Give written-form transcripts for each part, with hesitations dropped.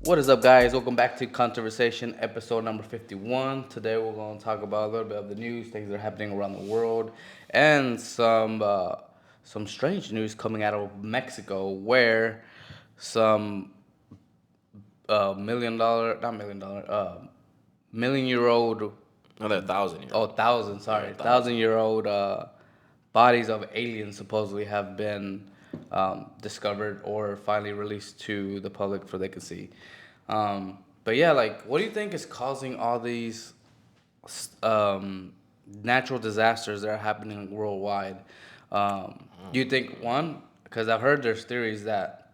What is up, guys? Welcome back to Conversation, episode number 51. Today, we're going to talk about a little bit of the news, things that are happening around the world, and some strange news coming out of Mexico, where some not million dollar, million-year old, Another 1,000 year oh, old. thousand, Yeah, sorry, 1,000. thousand-year old bodies of aliens supposedly have been discovered or finally released to the public for they can see. But yeah, like, what do you think is causing all these um, natural disasters that are happening worldwide? Do you think one? Because I've heard there's theories that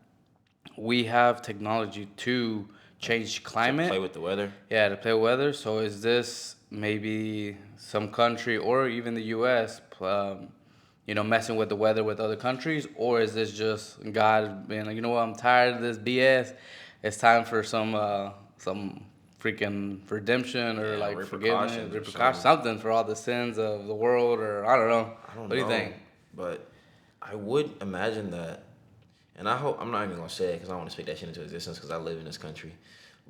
we have technology to change To climate. play with the weather. Yeah, to play weather. So is this maybe some country or even the U.S. Messing with the weather with other countries, or is this just God being like, you know what, I'm tired of this BS. It's time for some freaking redemption or Yeah, like forgiveness, repercussions or repercussions, something. something for all the sins of the world, or I don't know. I don't What do you know, think? but I would imagine that, and I hope I'm not even gonna say it because I don't want to speak that shit into existence because I live in this country.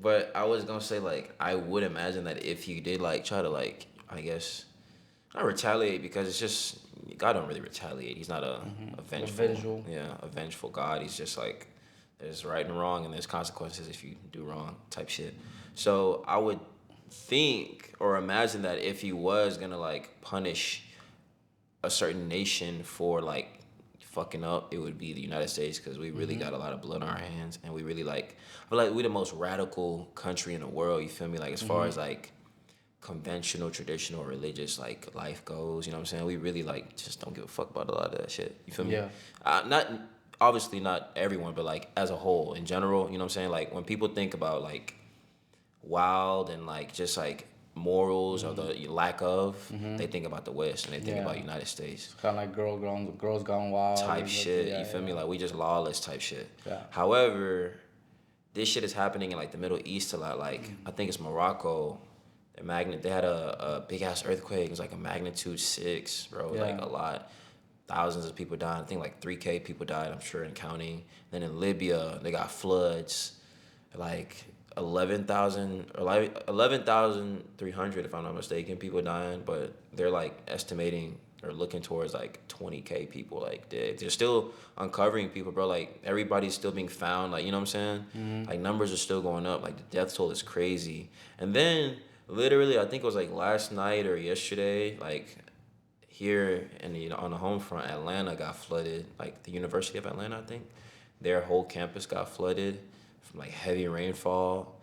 But I was gonna say like I would imagine that if you did like try to like I guess not retaliate because it's just God don't really retaliate. He's not a The vengeful visual. a vengeful God. He's just like there's right and wrong and there's consequences if you do wrong type shit. So I would think or imagine that if he was gonna like punish a certain nation for like fucking up, it would be the United States because we really got a lot of blood on our hands and we really like, I feel like we the most radical country in the world. You feel me? Like as far as like conventional, traditional, religious like life goes, you know what I'm saying? We really like just don't give a fuck about a lot of that shit. You feel me? Yeah. Not obviously not everyone, but like as a whole in general, you know what I'm saying? Like when people think about like wild and like just like morals or the lack of, they think about the West and they think Yeah. about United States Kind of like girls gone wild. type shit. You Yeah, feel me? yeah, Like we just lawless type shit. yeah. However, this shit is happening in like the Middle East a lot. Like I think it's Morocco. They had a big ass earthquake. It was like a magnitude 6, bro. Yeah. Like a lot. Thousands of people died. I think like 3K people died. I'm sure in counting. Then in Libya, they got floods. Like 11,000 or like 11,300 if I'm not mistaken, people dying, but they're like estimating or looking towards like 20K people like dead. They're still uncovering people, bro. Like everybody's still being found, like you know what I'm saying? Like numbers are still going up. Like the death toll is crazy. And then literally I think it was like last night or yesterday, like here in the on the home front, Atlanta got flooded. Like the University of Atlanta, I think, their whole campus got flooded from like heavy rainfall.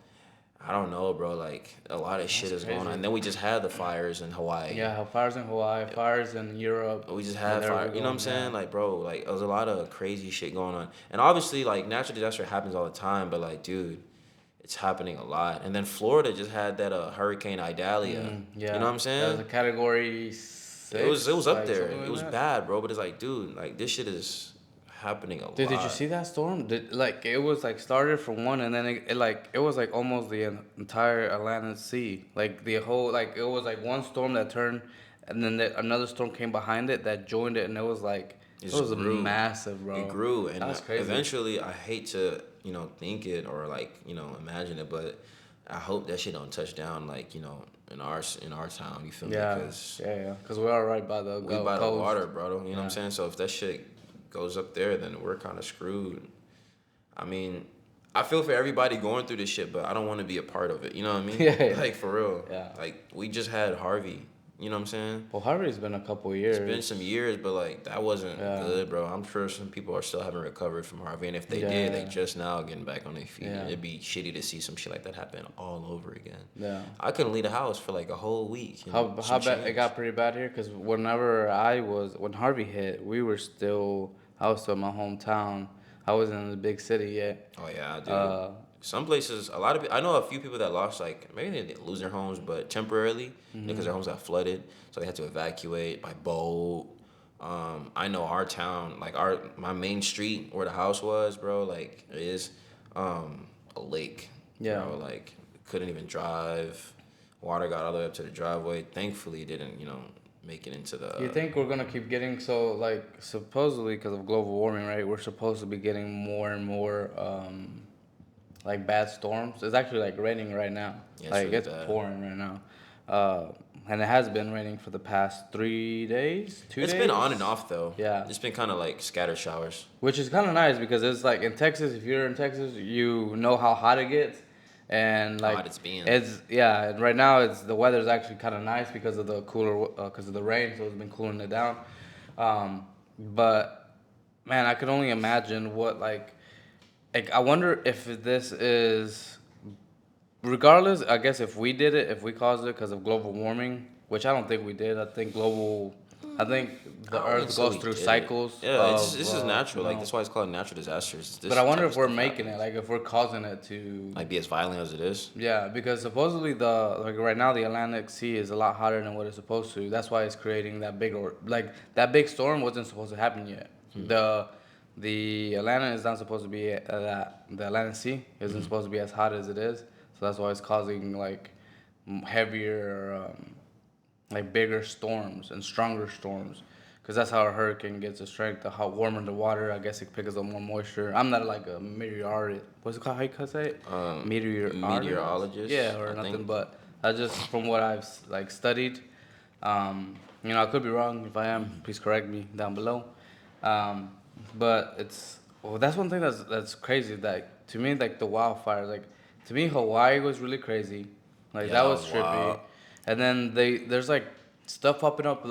I don't know, bro. Like a lot of shit That's is going on. crazy. And then we just had the fires in Hawaii. Yeah, fires in Hawaii, fires in Europe. We just When had they were fire. You know what I'm going, yeah. saying? Like, bro, like there's a lot of crazy shit going on. And obviously, like natural disaster happens all the time, but like, dude, it's happening a lot. And then Florida just had that Hurricane Idalia. You know Yeah, what I'm that was saying? a category It was six, up like there. something It like was that. bad, bro. But it's like, dude, like this shit is happening a Dude, did you lot. see that storm? Like it was like started from one, and then it was like almost the entire Atlantic Sea. Like the whole like it was like one storm that turned, and then another storm came behind it that joined it, and it was like It it just was grew. massive, It bro. grew, That and was crazy. eventually, I hate to think it or like imagine it, but I hope that shit don't touch down like in our town. You feel me? Yeah, Because yeah, yeah. Cause we are right by the we Gulf by the Coast. water, bro. You know what I'm Yeah, saying? So if that shit goes up there, then we're kind of screwed. I mean, I feel for everybody going through this shit, but I don't want to be a part of it. You know what I mean? yeah, yeah. Like for real. Yeah. Like we just had Harvey. You know what I'm saying? Well, Harvey's been a couple It's been some years. years, but like that wasn't Yeah, good, bro. I'm sure some people are still haven't recovered from Harvey, and if they did, they yeah, just now getting back on their feet. yeah, And it'd be shitty to see some shit like that happen all over again. yeah. I couldn't leave the house for like a whole week and How some bad it change. got pretty bad here? Cause when Harvey hit, I was still in my hometown. I wasn't in the big city yet. Oh yeah, dude. Uh, Some places, a lot of I know a few people that lost like maybe they didn't lose their homes, but temporarily, because their homes got flooded, so they had to evacuate by boat. I know our town, like my main street where the house was, bro, like it is a lake, yeah. bro. Like couldn't even drive. Water got all the way up to the driveway. Thankfully, it didn't make it into You the. think we're gonna keep getting so like supposedly because of global warming, right? We're supposed to be getting more and more like bad storms. It's actually like raining right now. Yeah, it's Like really it's bad. pouring right now. And it has been raining for the past 3 days, two It's been on and days. off though. Yeah, It's been kind of like scattered showers. which is kind of nice because it's like in Texas. If you're in Texas, you know how hot it gets, and How like hot it's been. it's yeah. And right now, it's the weather's actually kind of nice because of the cooler, because of the rain. So it's been cooling it down. But man, I could only imagine what like I wonder if this is regardless. I guess if we did it, if we caused it because of global warming, which I don't think we did. I think the I wouldn't Earth say goes we through did it. cycles Yeah, of this is natural. you Like know. that's why it's called natural disasters. But This I wonder type if of we're stuff making it, happens. like if we're causing it to, Like be as violent as it is. yeah, because supposedly the like right now the Atlantic Sea is a lot hotter than what it's supposed to. That's why it's creating that big or like that big storm wasn't supposed to happen yet. The Atlantic is not supposed to be that the Atlantic Sea isn't supposed to be as hot as it is. So that's why it's causing like heavier like bigger storms and stronger storms. Because that's how a hurricane gets its strength. The how warmer the water, I guess it picks up more moisture. I'm not like a meteorologist. What's it called? How you say it? Meteorologist? Meteorologist, Yeah, or I nothing. think. But I just from what I've like studied. You know, I could be wrong. If I am, please correct me down below. Um, but it's well, that's one thing that's crazy. That to me, like the wildfires, like to me, Hawaii was really crazy. Like Yeah, that that was was trippy. wild. And then there's like stuff popping up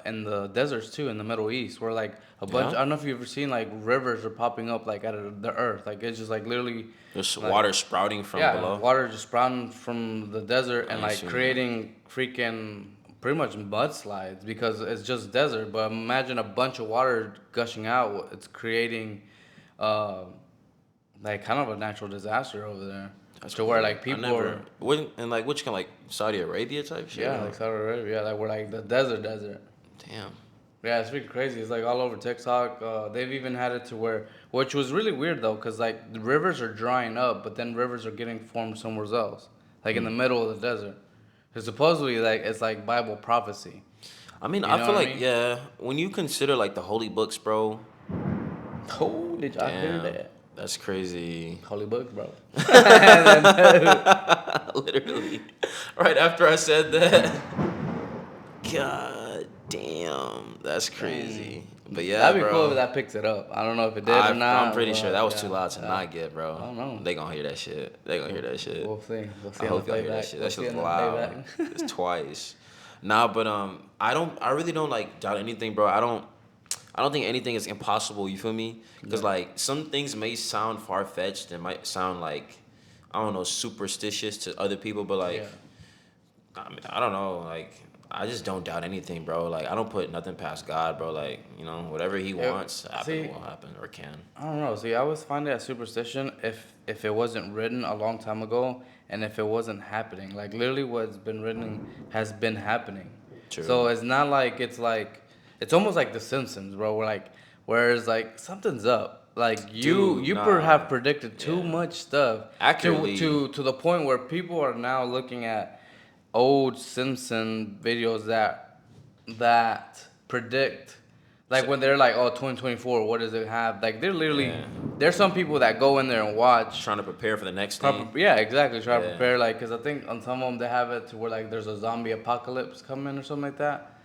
in the deserts too in the Middle East where like a bunch. Yeah. I don't know if you've ever seen like rivers are popping up like out of the earth. Like it's just like literally There's like water sprouting from yeah, below. water just sprouting from the desert and I ain't like seen that. creating freaking pretty much mudslides because it's just desert. But imagine a bunch of water gushing out. It's creating uh, like kind of a natural disaster over there. That's To where weird. like I people never. are Wouldn't and like which kind like Saudi Arabia type shit? yeah, like Saudi Arabia, yeah, like we're like the desert. Damn. Yeah, it's really crazy. It's like all over TikTok. They've even had it to where, which was really weird though, because like the rivers are drying up, but then rivers are getting formed somewhere else, like in the middle of the desert. Because supposedly, like it's like Bible prophecy. I mean, You I know feel what I like mean? yeah. When you consider like the holy books, bro. Oh, did y'all hear Damn, that? that's crazy. Holy book, bro. Literally, right after I said that. God damn, that's Dang. crazy. But yeah, That'd be cool if bro. that picks it up. I don't know if it did or I'm not, pretty sure that but was too yeah, loud to yeah. not get, I bro. don't know. They gonna hear that shit. They gonna hear that shit. We'll see. We'll I see on the hope y'all hear that playback. shit. We'll That see shit's on the loud. playback. It's twice. Nah, but I really don't like doubt anything, bro. I don't think anything is impossible. You feel me? Because Yeah. like some things may sound far fetched and might sound like I don't know superstitious to other people, but like Yeah. I mean, I don't know. Like I just don't doubt anything, bro. Like I don't put nothing past God, bro. Like whatever He Yeah, wants to happen see, will happen or can. I don't know. See, I always find that superstition if it wasn't written a long time ago and if it wasn't happening. Like literally, what's been written has been happening. True. So it's not like it's almost like The Simpsons, bro. Whereas like something's up. Like Dude, have nah. predicted too Yeah. much stuff Accurately. to the point where people are now looking at old Simpson videos that predict like when they're like, oh, 2024, what does it have? Like they're literally Yeah. there's some people that go in there and watch Trying to prepare for the next proper, thing. yeah, exactly, try to Yeah. prepare, like because I think on some of them they have it to where like there's a zombie apocalypse coming or something like that.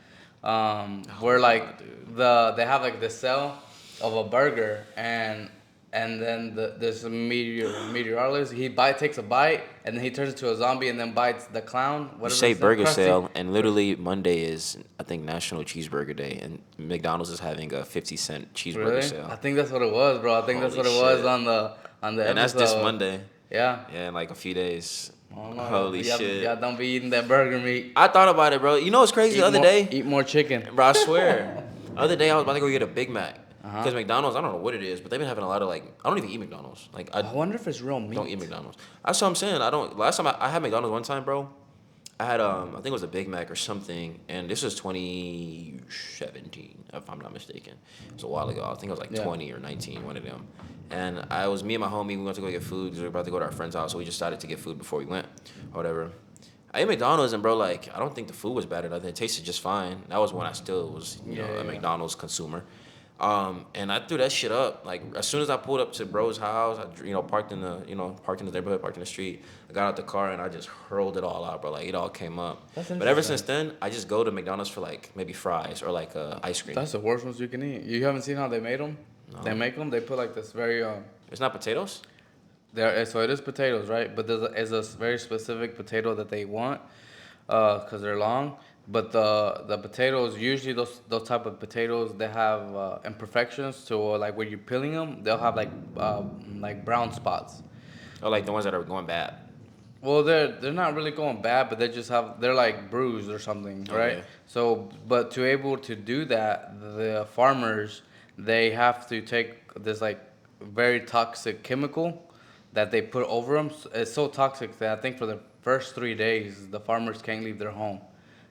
Where Oh like God, dude. they have like the cell of a burger and then this meteorologist takes a bite and then he turns into a zombie and then bites the clown, You whatever say his name, burger Krusty. sale, and literally Monday is I think National Cheeseburger Day, and McDonald's is having a 50-cent cheeseburger Really? I sale. think that's what it was, bro. I think that's Holy what it was shit! on the And that's this episode. Monday. Yeah. Yeah, in like a few days. I don't know. Holy Y'all shit! don't be eating that burger meat. I thought about it, bro. You know what's crazy? The other day, Eat more chicken. bro, I swear. The other day I was about to go get a Big Mac. Uh-huh. Because McDonald's, I don't know what it is, but they've been having a lot of like, I don't even eat McDonald's. Like, I I wonder if it's real don't eat meat. McDonald's. That's what I'm saying. I don't, last time I had McDonald's one time, bro, I had, I think it was a Big Mac or something, and this was 2017, if I'm not mistaken. It was a while ago. I think I was like Yeah. 20 or 19, one of them. And I was, me and my homie, we went to go get food because we were about to go to our friend's house, so we just decided to get food before we went, or whatever. I ate McDonald's and bro, like I don't think the food was bad or nothing. It tasted just fine. That was when I still was, Yeah, a yeah. McDonald's consumer. And I threw that shit up. Like as soon as I pulled up to bro's house, I parked in the neighborhood, parked in the street. I got out the car and I just hurled it all out, bro. Like it all came up. That's But ever interesting. since then, I just go to McDonald's for like maybe fries or like ice cream. That's the worst ones you can eat. You haven't seen how they made them? They No, make them. They put like this very it's not potatoes. there. So it is potatoes, right? But is a very specific potato that they want, cause they're long. But the potatoes usually those type of potatoes they have imperfections to like when you're peeling them they'll have like brown spots. Or like the ones that are going bad. Well, they're not really going bad, but they're like bruised or something, right? Okay. So, but to able to do that, the farmers they have to take this like very toxic chemical that they put over them. It's so toxic that I think for the first 3 days the farmers can't leave their home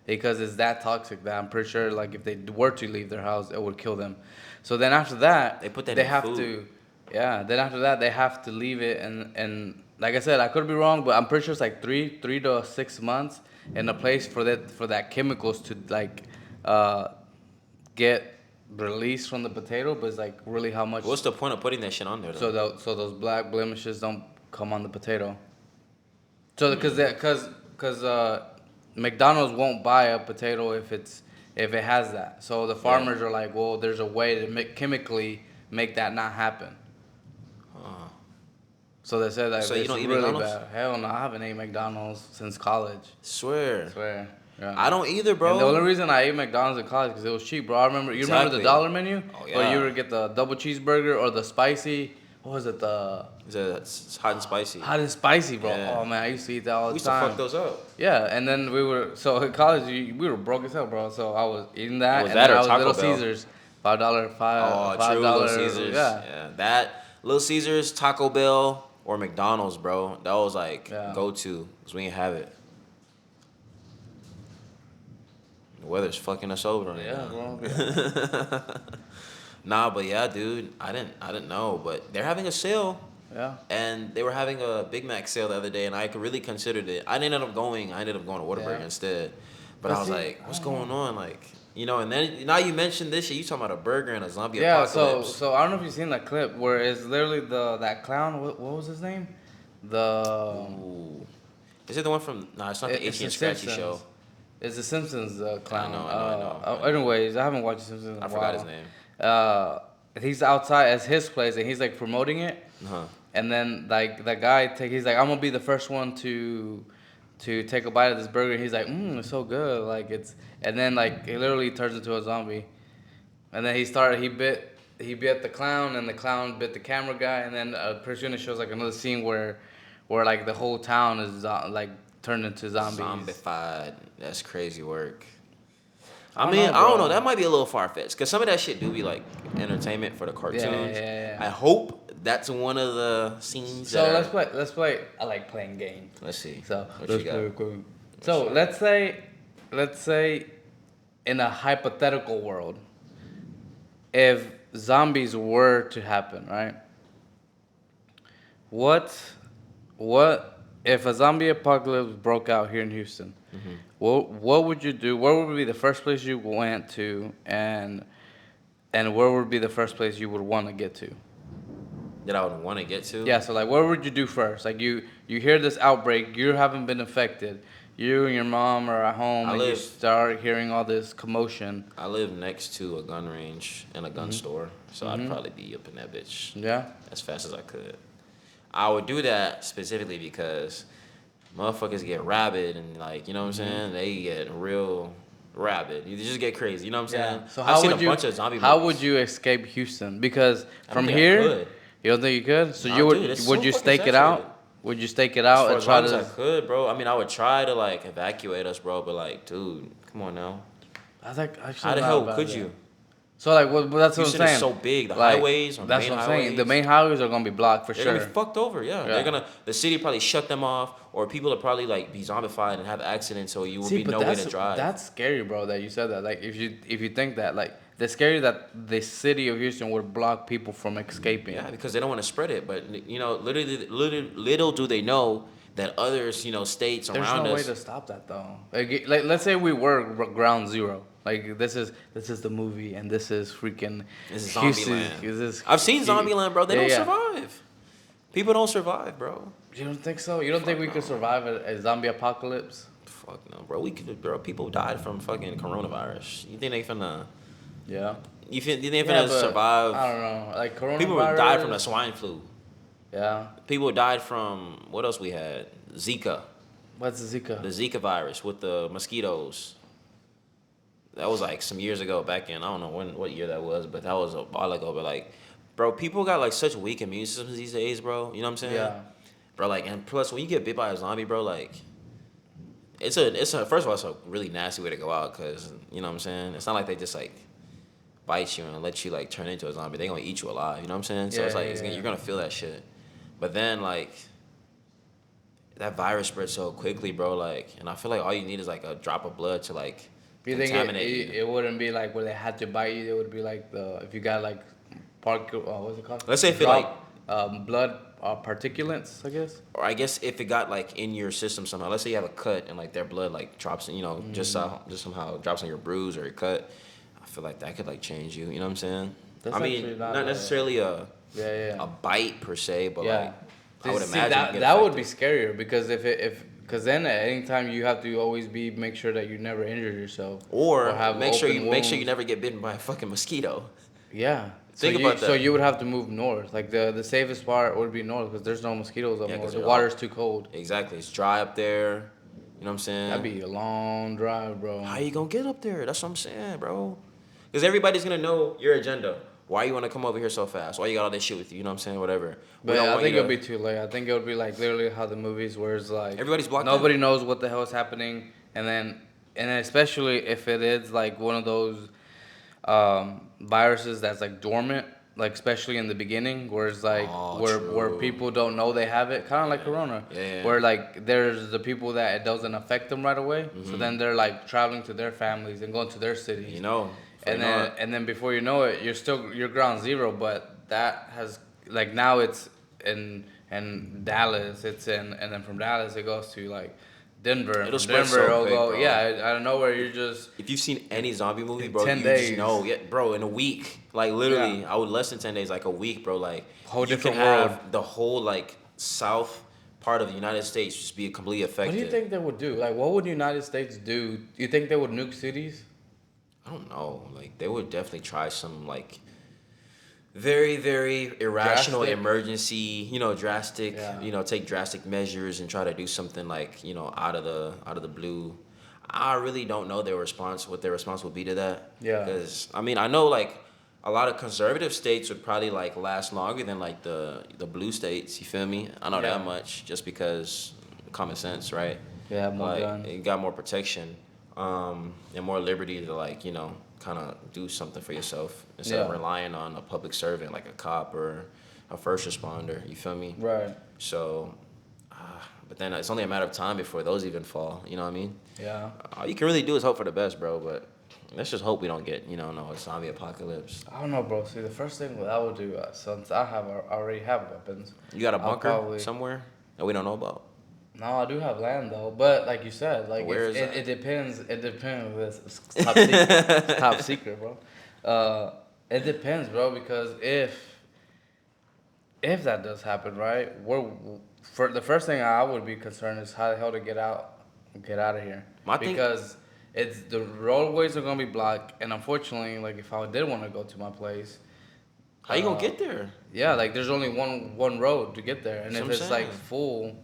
because it's that toxic that I'm pretty sure like if they were to leave their house it would kill them. So then after that They put that they in have food. to yeah, then after that they have to leave it and like I said, I could be wrong, but I'm pretty sure it's like three to 6 months in a place for that chemicals to like uh get released from the potato, but it's like really how much What's the point of putting that shit on there though? so those black blemishes don't come on the potato. So because McDonald's won't buy a potato if it has that. So the Yeah. farmers are like, well, there's a way to chemically make that not happen. Uh, So they said that so you it's don't eat really McDonald's? bad. Hell no, I haven't ate McDonald's since college. Swear. I swear. Yeah. I don't either, And the only bro. reason I ate McDonald's in college because it was cheap, bro. I remember. You remember the Exactly. dollar menu? Oh Or you yeah. would get the double cheeseburger or the spicy. What was it? The It's hot and spicy. hot and spicy, bro. Yeah. Oh man, I used to eat that all We the used to fuck time. those up. Yeah, and then we were so in college we were broke as hell, bro. So I was eating that, Was and that then or I was Taco Little Bell? Caesars, $5, Oh, five true, Little dollar, Caesars. yeah, Yeah, that Little Caesars, Taco Bell, or McDonald's, bro. That was like yeah, go to, cause we ain't have it. The weather's fucking us over right yeah, bro. now. Nah, but yeah, dude, I didn't know, but they're having a sale, Yeah. and they were having a Big Mac sale the other day, and I really considered it. I ended up going. I ended up going to Whataburger Yeah. instead, but But I was see, like, I what's don't know. going on, like. And then now you mentioned this shit. You talking about a burger and a zombie Yeah, apocalypse? so I don't know if you've seen that clip where it's literally that clown. What was his name? The Ooh. Is it the one from? Nah, it's not the it's Itchy the and Scratchy Simpsons. show. It's the Simpsons clown. I know. Anyways, I haven't watched the Simpsons in I a forgot his while. name. He's outside at his place and he's like promoting it, Huh. and then like the guy he's like, I'm gonna be the first one to take a bite of this burger. He's like, it's so good, like it's, and then like he literally turns into a zombie. And then he bit the clown, and the clown bit the camera guy, and then pretty soon it shows like another scene where like the whole town is like turned into zombies. Zombified. That's crazy work. I I don't mean, know, I don't bro. know. That might be a little far fetched because some of that shit do be like entertainment for the Yeah, cartoons. yeah. I hope that's one of the scenes. So that let's are, play. Let's play. I like playing games. Let's see. So What let's you got? play a game. So let's say, in a hypothetical world, if zombies were to happen, right? What what if a zombie apocalypse broke out here in Houston? What would you do? Where would be the first place you went to, and where would be the first place you would want to get to? That I would want to get to. Yeah, so like, what would you do first? Like, you hear this outbreak, you haven't been infected, you and your mom are at home, I and you live- start hearing all this commotion. I live next to a gun range and a gun store, so I'd probably be up in that bitch Yeah, as fast as I could. I would do that specifically because motherfuckers get rabid and like, you know what I'm saying? They get real rabid. You just get crazy, you know what I'm saying? yeah. So I've seen a bunch of zombie how movies. would you escape Houston? Because I don't from think I here, could. you don't think you could. So Nah, you dude, it's would so you fucking stake it saturated. out? Would you stake it As out for and as try long as I to? could, bro. I mean, I would try to like evacuate us, bro, but like, dude, come on now. I think actually How the not hell about could that. you? So like, that's what I'm Houston saying. is so big. The Like, highways or that's main what I'm highways. saying. The main highways are gonna be blocked for They're sure. gonna be fucked over, yeah. Yeah. The city probably shut them off, or people will probably like be zombified and have accidents, so you will See, be but no way to drive. that's scary, bro. That you said that. Like, if you think that, like, that's scary that the city of Houston would block people from escaping. Yeah, because they don't want to spread it. But literally, little do they know that others, states There's around no way us. to stop that though. Like, let's say we were ground zero. Like this is the movie, and this is freaking This is Houston. Zombieland. This is I've seen Zombieland, bro. They yeah, don't yeah. survive. People don't survive, bro. You don't think so? You don't think Fuck we could no. survive a zombie apocalypse? Fuck no, bro. We could, bro. People died from fucking coronavirus. You think they finna? Yeah. You think they Yeah, finna but survive? I don't know. Like People coronavirus. died from the swine flu. Yeah. People died from what else we had? Zika, What's Zika? the Zika virus with the mosquitoes. That was like some years ago, back in I don't know what year that was, but that was a while ago. But like, bro, people got like such weak immune systems these days, bro. You know what I'm saying? Yeah. Bro, like, and plus when you get bit by a zombie, bro, like, it's a first of all, it's a really nasty way to go out, cause you know what I'm saying. It's not like they just like bite you and let you like turn into a zombie. They gonna eat you alive. You know what I'm saying? So Yeah, it's like yeah, yeah. you're gonna feel that shit. But then like that virus spreads so quickly, bro. Like, and I feel like all you need is like a drop of blood to like You think contaminate you. it wouldn't be like where they had to bite you? It would be like if you got like what's it called? Let's say if it Drop, blood particulates, I guess. or I guess if it got like in your system somehow. Let's say you have a cut and like their blood like drops, in, just somehow drops on your bruise or your cut. I feel like that could like change you. You know what I'm saying? That's I mean, actually not necessarily a Yeah, a bite per se, but yeah. like I would See, imagine that you get that would be affected. scarier because because then at any time you have to always make sure that you never injure yourself Or have make sure open you wounds. never get bitten by a fucking mosquito. Yeah. Think about So that. you would have to move north. Like the safest part would be north because there's no mosquitoes up Yeah, north. 'cause The they're all- water's too cold. Exactly, it's dry up there. You know what I'm saying? That'd be a long drive, bro. How you gonna get up there? That's what I'm saying, bro. Because everybody's gonna know your agenda. Why you wanna come over here so fast? Why you got all this shit with you? You know what I'm saying? Whatever. We But don't I want think you it'll to. be too late. I think it'll be like literally how the movies where it's like Everybody's blocked nobody out. knows what the hell is happening, and then especially if it is like one of those viruses that's like dormant, like especially in the beginning, where it's like Oh, where true. people don't know they have it, kind of like Corona, Yeah. where like there's the people that it doesn't affect them right away, so then they're like traveling to their families and going to their cities, You know. and then before you know it, you're ground zero, but that has like now it's in Dallas, and then from Dallas it goes to like Denver, and It'll from spread Denver so it'll quick, go bro. out of nowhere you're just If you've seen any zombie movie, in bro, 10 you just days. know. Yeah, bro, in a week, like literally, Yeah. I would less than 10 days, like a week, bro. Like Whole you different can have world. the whole like south part of the United States just be completely affected. What do you think they would do? Like, what would the United States do? Do you think they would nuke cities? I don't know. Like they would definitely try some like very very irrational Drastic? emergency, drastic, Yeah. take drastic measures and try to do something like out of the blue. I really don't know what their response would be to that. Yeah. Because I mean I know like a lot of conservative states would probably like last longer than like the blue states. You feel me? I know Yeah. that much just because common sense, right? Yeah, more Like guns. it got more protection, and more liberty to like kind of do something for yourself instead of Yeah. relying on a public servant like a cop or a first responder. You feel me? Right. So, but then it's only a matter of time before those even fall. You know what I mean? Yeah. All you can really do is hope for the best, bro. But let's just hope we don't get no zombie apocalypse. I don't know, bro. See, the first thing that I would do, since I already have weapons. You got a I'll bunker probably- somewhere that we don't know about. No, I do have land though, but like you said, like Where is it, that? it depends. It depends. It's top secret. It's top secret, bro. It depends, bro, because if that does happen, right, for the first thing I would be concerned is how the hell to get out of here. My thing- Because it's the roadways are gonna be blocked, and unfortunately, like if I did want to go to my place, How you gonna get there? yeah, like there's only one road to get there, and That's if what I'm it's like saying. full,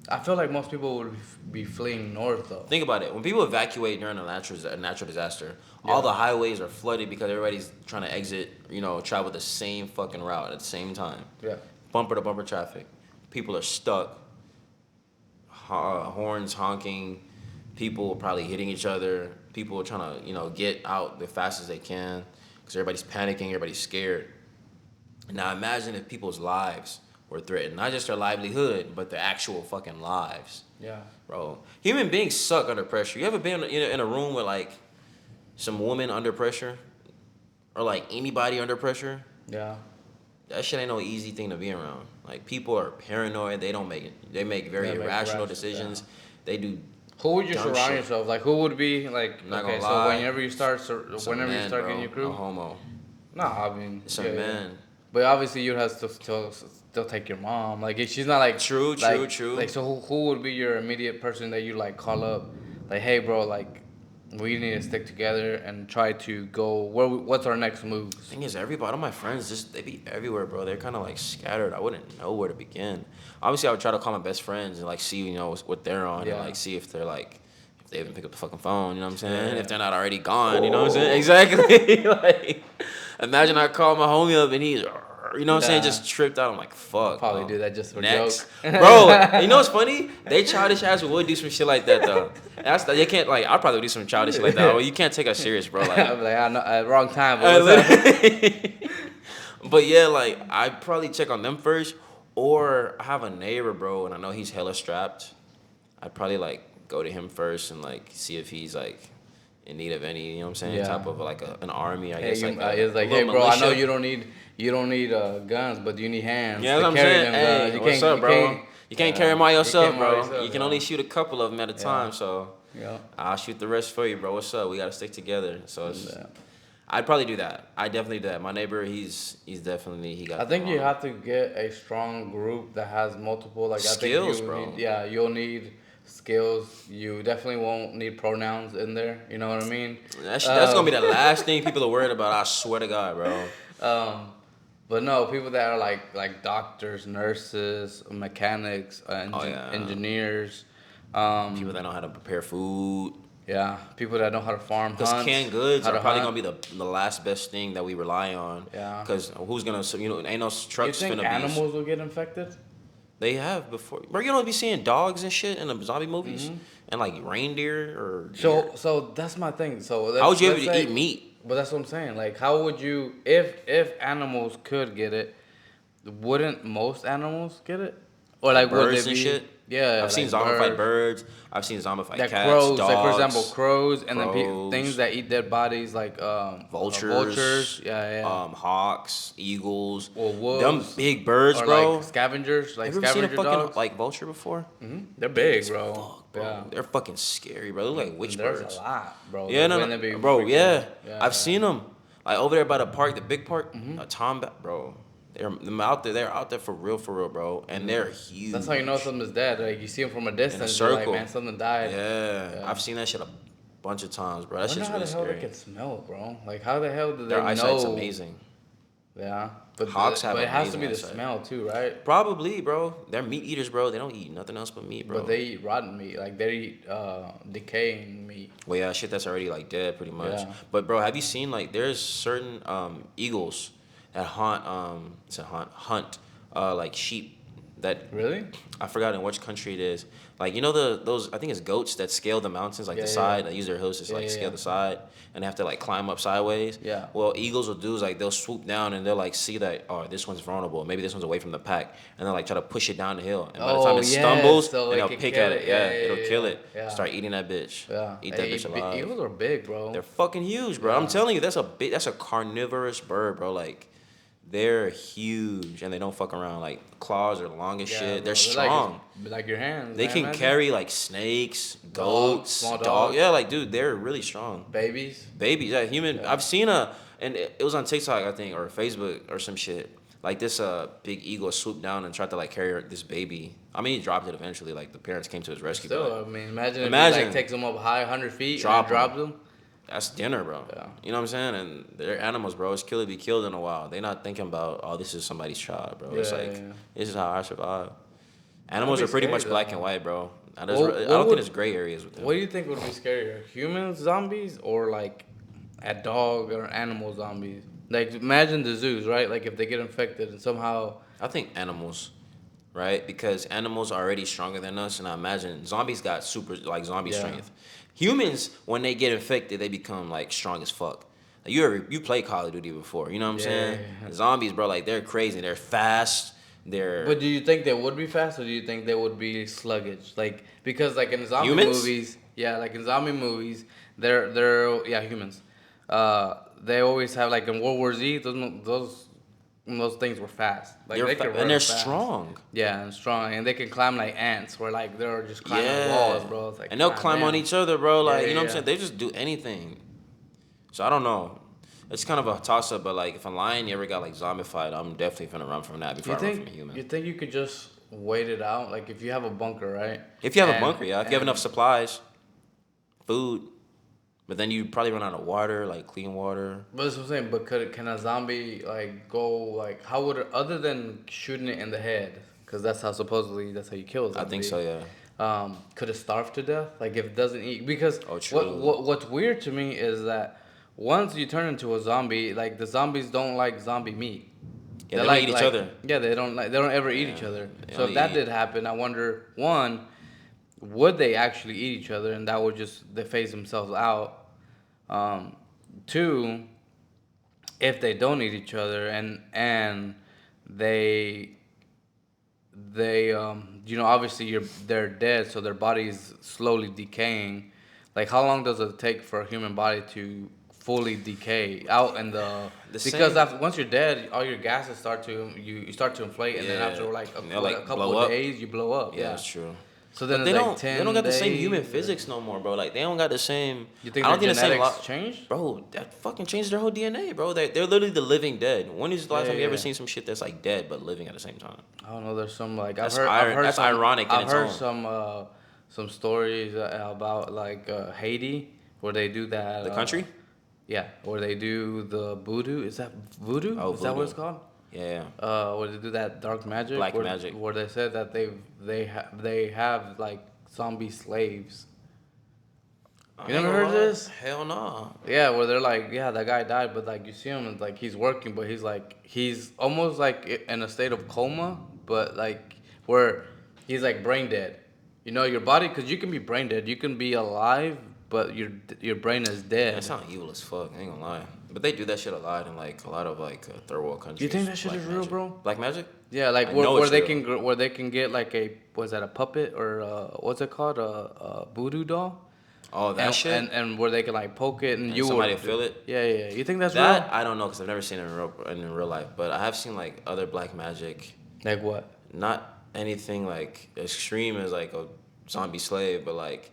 I feel like most people would be fleeing north though. Think about it. When people evacuate during a natural disaster, all the highways are flooded because everybody's trying to exit, travel the same fucking route at the same time. Yeah. Bumper to bumper traffic. People are stuck. Horns honking. People probably hitting each other. People are trying to, get out the fast as they can because everybody's panicking, everybody's scared. Now imagine if people's lives were threatened. Not just their livelihood, but their actual fucking lives. Yeah. Bro, human beings suck under pressure. You ever been in a room with like some woman under pressure, or like anybody under pressure? Yeah. That shit ain't no easy thing to be around. Like people are paranoid. They make very They make irrational rash- decisions. They do Who would you Dumb surround shit. yourself? Like, who would be like? I'm not Okay, gonna so lie. whenever you start, It's a whenever you man, start getting bro. your No crew, homo. no, I mean, It's a yeah, yeah. man. But obviously, you'd have to still take your mom. Like, if she's not True, true, like. true. So who would be your immediate person that you like call up? Like, hey, bro, like, we need to stick together and try to go. What's our next moves? Thing is, everybody, all my friends, just they be everywhere, bro. They're kind of like scattered. I wouldn't know where to begin. Obviously, I would try to call my best friends and like see, what they're on, and Yeah. like see if they're like, if they even pick up the fucking phone. You know what I'm saying? Yeah. If they're not already gone. You know what I'm saying? Exactly. Like, imagine I call my homie up and he's, you know what I'm saying, Nah. just tripped out. I'm like, I'll fuck. probably Bro. do that just for Next, joke. bro. You know what's funny? They childish ass would do some shit like that though. That's they can't like. I'd probably do some childish shit like that. Well, you can't take us serious, bro. Like, I'm like, I know, wrong time, but what's up? literally. But yeah, like I'd probably check on them first, or I have a neighbor, bro, and I know he's hella strapped. I'd probably like go to him first and like see if he's like in need of any, you know what I'm saying, Yeah. type of like an army, I Hey, guess, you, like it's a like, hey, little bro, I know militia. you don't need guns, but you need hands Yeah, to that's what I'm carry saying. them guns. Hey, You what's can't, up, bro? You can't carry them all you yourself, can't by bro. yourself, You can yeah. only shoot a couple of them at a time, Yeah. so Yeah. I'll shoot the rest for you, bro. What's up? We gotta stick together. So it's, Yeah. I'd probably do that. I definitely do that. My neighbor, he's definitely he got. I think them you on him. have to get a strong group that has multiple. Like, I think Skills, you bro. need, yeah, you'll need skills. You definitely won't need pronouns in there. You know what I mean? That's gonna be the last thing people are worried about. I swear to God, bro. Um, but no, people that are like doctors, nurses, mechanics, Oh yeah. engineers. People that know how to prepare food. Yeah, people that know how to farm, Because hunt, canned goods how are to probably hunt. gonna be the last best thing that we rely on. Yeah. Because who's gonna ain't no You trucks think finna be. animals will get infected? They have before, bro. You don't be seeing dogs and shit in the zombie movies, Mm-hmm. and like reindeer or deer. So that's my thing. So How would you let's able to say, eat meat? but that's what I'm saying. Like, how would you if animals could get it? Wouldn't most animals get it? Or Like like would they birds and be? shit. Yeah, I've seen like zombified birds. birds. I've seen zombified That cats, crows, like for example, dogs, crows, and then things crows, that eat dead bodies, like vultures. vultures, Yeah, yeah. hawks, eagles. Or Them wolves, big birds, or bro. like scavengers, like Have you ever seen a scavenger fucking dogs. like vulture before? They're big, As bro. fuck, bro. Yeah. They're fucking scary, bro. They look like witch And there's birds. a lot, bro. Yeah, no, When they be no, bro. freaking- Yeah, yeah, I've yeah. seen them. Like over there by the park, the big park, bro. They're them out there. They're out there for real, bro. And they're huge. That's how you know something's dead. Like, you see them from a distance, you're like, circle. man, something died. Yeah, Yeah. I've seen that shit a bunch of times, bro. I That wonder shit's how really the hell they scary. can smell, bro. Like, how the hell do they Their eyesight's know? amazing. Yeah, but Hawks have but it has to be the amazing eyesight. smell too, right? Probably, bro. They're meat eaters, bro. They don't eat nothing else but meat, bro. But they eat rotten meat. Like, they eat decaying meat. Well, yeah, shit that's already like dead, pretty much. Yeah. But bro, have you seen like there's certain eagles that hunt like sheep that Really? I forgot in which country it is. Like those I think it's goats that scale the mountains like Yeah, the yeah, side. yeah. They use their hooves to Yeah, like yeah, scale yeah. the side and they have to like climb up sideways. Yeah. Well, eagles will do is like they'll swoop down and they'll like see that this one's vulnerable. Maybe this one's away from the pack and they'll like try to push it down the hill. And by the time Oh, it yes, stumbles, so and it they'll can pick kill at it. it. Yeah, Yeah, yeah, it'll yeah, kill yeah. it. Yeah. Start eating that bitch. Yeah. Eat that bitch alive. Eagles are big, bro. They're fucking huge, bro. I'm Yeah. telling you, that's a carnivorous bird, bro. Like, they're huge and they don't fuck around. Like, claws are long as Yeah, shit. bro. They're strong. Like your hands. They man, can imagine. carry like snakes, Dogs, goats, small dogs. dogs. Yeah, like dude, they're really strong. Babies. Babies, yeah, human. Yeah. I've seen and it was on TikTok, I think, or Facebook or some shit. Like this big eagle swooped down and tried to like carry this baby. I mean, he dropped it eventually. Like the parents came to his rescue. but, Still, I mean, imagine if Imagine. he like takes them up high, 100 feet, Drop and drops them. that's dinner, bro. Yeah. You know what I'm saying? And they're animals, bro. It's kill or be killed in a while. They're not thinking about, oh, this is somebody's child, bro. It's Yeah, like, yeah. this is how I survive. Animals are be pretty scary, much black though. and white, bro. I What don't would- think there's gray areas with them. What do you think would be scarier, humans, zombies, or like a dog or animal zombies? Like, imagine the zoos, right? Like, if they get infected and somehow. I think animals, right? Because animals are already stronger than us, and I imagine zombies got super, like, zombie Yeah. strength. Humans, when they get infected, they become, like, strong as fuck. Like, you played Call of Duty before, you know what I'm Yeah, saying? yeah. Zombies, bro, like, they're crazy. They're fast. They're... But do you think they would be fast, or do you think they would be sluggish? Like, because like in zombie Humans? movies, yeah, like in zombie movies, they're humans. They always have like in World War Z, those And those things were fast. Like they could And run they're fast. strong. Yeah, and strong, and they can climb like ants, where like they're just climbing Yeah. walls, bro. It's like And they'll god climb on damn. each other, bro. Yeah, Like, you know yeah, what I'm yeah. saying? They just do anything. So I don't know. It's kind of a toss up, but like if a lion ever got like zombified, I'm definitely gonna run from that before You I run from think a human. you think you could just wait it out? Like if you have a bunker, right? If you have a And bunker, yeah. If you have enough and supplies, food, but then you probably run out of water, like clean water. but that's what I'm saying. But can a zombie like go like how would it, other than shooting it in the head? Because that's how supposedly that's how you kill a I think zombie. so, yeah. Could it starve to death? Like if it doesn't eat? Because Oh, true. what's weird to me is that once you turn into a zombie, like the zombies don't like zombie meat. Yeah, They they don't eat each like other. yeah they don't ever eat Yeah, each other. they So only if that eat. did happen, I wonder one, would they actually eat each other and that would just they phase themselves out. Um, Two, if they don't eat each other and they you know obviously they're dead so their body is slowly decaying. Like how long does it take for a human body to fully decay out in the The because same. after once you're dead all your gases start to you start to inflate and then Yeah, after like they'll a like couple blow of up. days you blow up. Yeah, Yeah, that's true. so then But it's like they don't 10 got the same human days or, physics no more, bro. Like they don't got the same. you think I their don't think the same genetics lot, changed? bro. That fucking changed their whole DNA, bro. They're literally the living dead. When is the Yeah, last time you yeah, ever yeah. seen some shit that's like dead but living at the same time? I don't know. There's some like That's ironic in its own. some stories about like Haiti where they do that. The country? Yeah, where they do the voodoo. Is that voodoo? Oh, Is that what voodoo. it's called? Yeah, Where they do that dark magic, black magic. where they said that they have like zombie slaves. I You ain't never gonna heard lie. this? Hell no. Yeah, where they're like, yeah, that guy died, but like you see him and like he's working, but he's like he's almost like in a state of coma, but like where he's like brain dead. You know, your body, because you can be brain dead, you can be alive, but your brain is That dead. sounds evil as fuck. I ain't gonna lie. But they do that shit a lot in like a lot of like third world You think countries. that shit Black is real, magic. bro? Black magic? Yeah, like I know it's real. where they can get like a was that a puppet or what's it called a voodoo doll, Oh, that shit. and where they can like poke it and And you somebody would feel it. yeah yeah. You think that's real? That I don't know because I've never seen it in real life, but I have seen like other black magic. Like what? Not anything like extreme as like a zombie slave, but like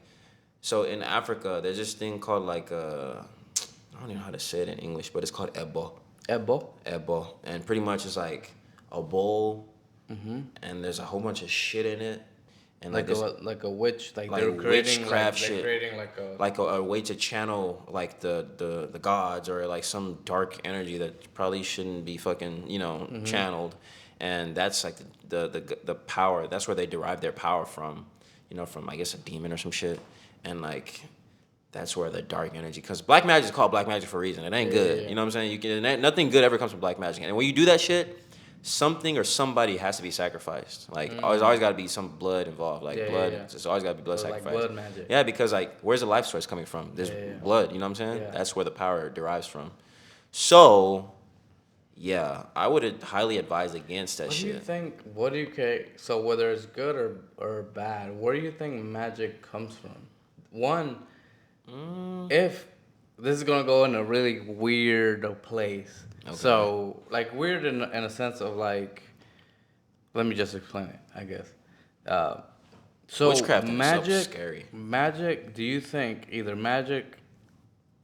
so in Africa there's this thing called like I don't even know how to say it in English, but it's called ebo. Ebo? Ebo, and pretty much it's like a bowl, and there's a whole bunch of shit in it, and like this Like a witch, like like they're creating witchcraft like they're shit. creating like a Like a way to channel like the gods or like some dark energy that probably shouldn't be fucking channeled, and that's like the power. That's where they derive their power from, from I guess a demon or some shit, and like that's where the dark energy. Because black magic is called black magic for a reason. It ain't good. yeah. You know what I'm saying? Nothing good ever comes from black magic, and when you do that shit. Something or somebody has to be sacrificed. Like always got to be some blood involved. Like Yeah, yeah, blood, yeah. it's always got to be blood So, like, sacrifice. blood magic. Yeah, because like, where's the life source coming from? There's Yeah, yeah. blood. You know what I'm saying? Yeah. That's where the power derives from. So, yeah, I would highly advise against that What do you shit. think? What do you okay? So whether it's good or bad, where do you think magic comes from? One, if this is gonna go in a really weird place. Okay. So like weird in a sense of like, let me just explain it. I guess. So Witchcraft in itself is magic, scary. magic. Do you think either magic?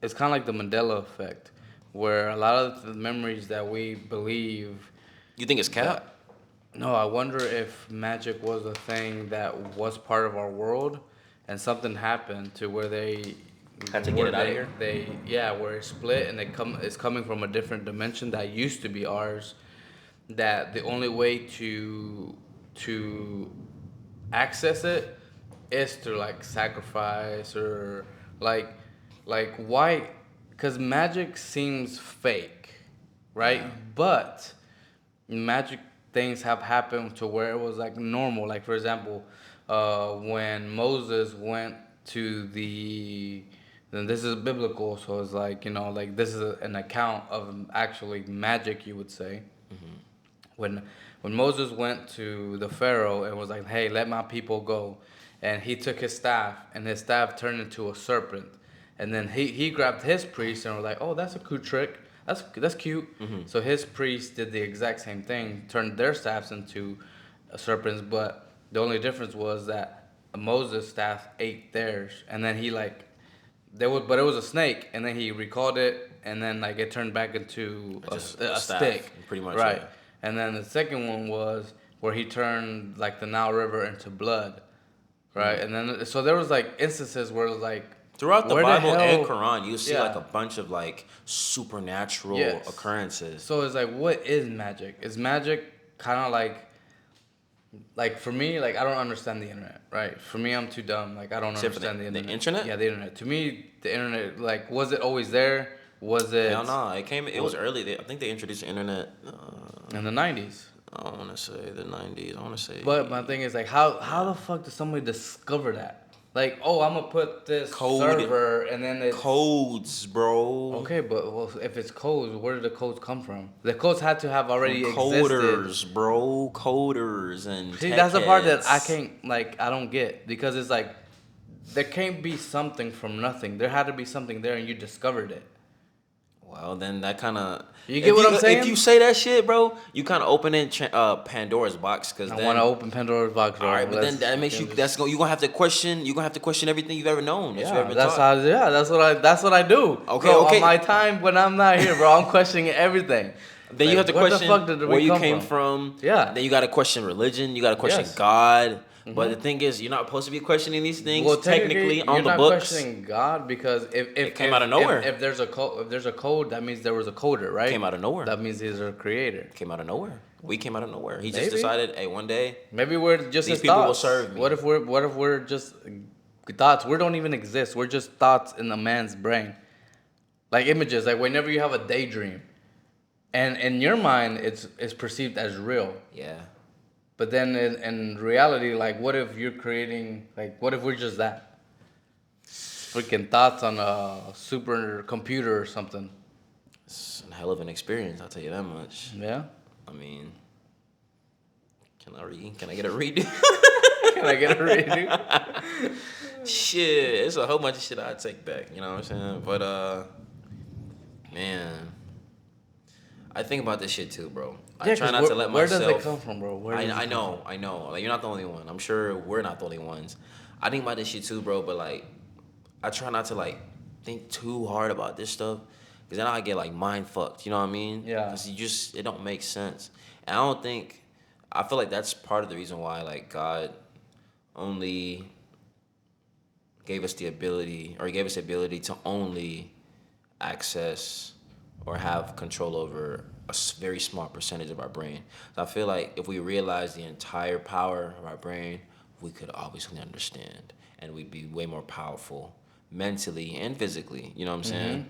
It's kind of like the Mandela effect, where a lot of the memories that we believe. You think it's cap? No, I wonder if magic was a thing that was part of our world, and something happened to where they Had to get where it outta they- here? They yeah, where it split and it's coming from a different dimension that used to be ours. That the only way to access it is to like sacrifice or like why? Because magic seems fake, right? Yeah. But magic things have happened to where it was like normal. Like for example, when Moses went to the, then this is biblical, so it's like like this is an account of actually magic, you would say. When when Moses went to the Pharaoh and was like, "Hey, let my people go," and he took his staff, and his staff turned into a serpent, and then he grabbed his priest and was like, "Oh, that's a cool trick. That's cute. Mm-hmm. So his priests did the exact same thing, turned their staffs into serpents, but the only difference was that Moses' staff ate theirs, and then he like but it was a snake, and then he recalled it, and then like it turned back into Just a a staff, stick, pretty much. right? Yeah. And then the second one was where he turned like the Nile River into blood, right? And then so there was like instances where it was like, Throughout the where the Bible and hell, Quran, you see like yeah, a bunch of like supernatural yes. occurrences. So it's like, what is magic? Is magic kind of like for me, like I don't understand the internet, right? For me, I'm too dumb. Like I don't Except for understand the the internet. internet? Yeah, the internet. To me, the internet, like, was it always there? Was Hell it no, it came. It was what, early. I think they introduced the internet. in the '90s? I don't want to say the '90s. I want to say But my thing is like, how the fuck did somebody discover that? Like, oh, I'm gonna put this code server, and then it's codes, bro. okay. But well, if it's codes, where did the codes come from? The codes had to have From already existed. coders, bro. Coders and See, tech that's the part that I heads. can't like. I don't get because it's like there can't be something from nothing. There had to be something there, and you discovered it. Well, then that kind of. You get what I'm saying? If you say that shit, bro, you kind of opening Pandora's box, cause I then. want to open Pandora's box. All Bro. right, but then Let's that makes you. fucking That's just- you gonna have to question. You are gonna have to question everything you've ever known. That you've ever Yeah, been that's taught. how. Yeah, that's what I do. Okay, Bro, okay. On my time when I'm not here, bro, I'm questioning everything. Then you Like, have to where question the fuck did we where you come came from. Yeah. Then you got to question religion. You got to question Yes. God. But the thing is, you're not supposed to be questioning these things Well, technically on you're the not books. questioning God because if It came out of nowhere. if there's a code, that means there was a coder, right? Came out of nowhere. That means he's a creator. Came out of nowhere. We came out of nowhere. He just Maybe. decided, hey, one day Maybe we're just these his people will thoughts. serve me. What if we're just thoughts? We don't even exist. We're just thoughts in a man's brain, like images. Like whenever you have a daydream, and in your mind, it's perceived as real. Yeah. But then in reality, like, what if you're creating, like, what if we're just that? Freaking thoughts on a supercomputer or something. It's a hell of an experience, I'll tell you that much. Yeah? I mean, can I read? Can I get a redo? Can I get a redo? Shit, it's a whole bunch of shit I'd take back, you know what I'm saying? But man, I think about this shit too, bro. I try not to let where myself. does it come from, bro? Where does it I come know, I know. Like you're not the only one. I'm sure we're not the only ones. I think about this shit too, bro. But like, I try not to like think too hard about this stuff, cause then I get like mind fucked. You know what I mean? Yeah. Cause it don't make sense. And I don't think. I feel like that's part of the reason why like God only gave us the ability, or he gave us the ability to only access or have control over a very small percentage of our brain. So I feel like if we realize the entire power of our brain, we could obviously understand, and we'd be way more powerful mentally and physically. You know what I'm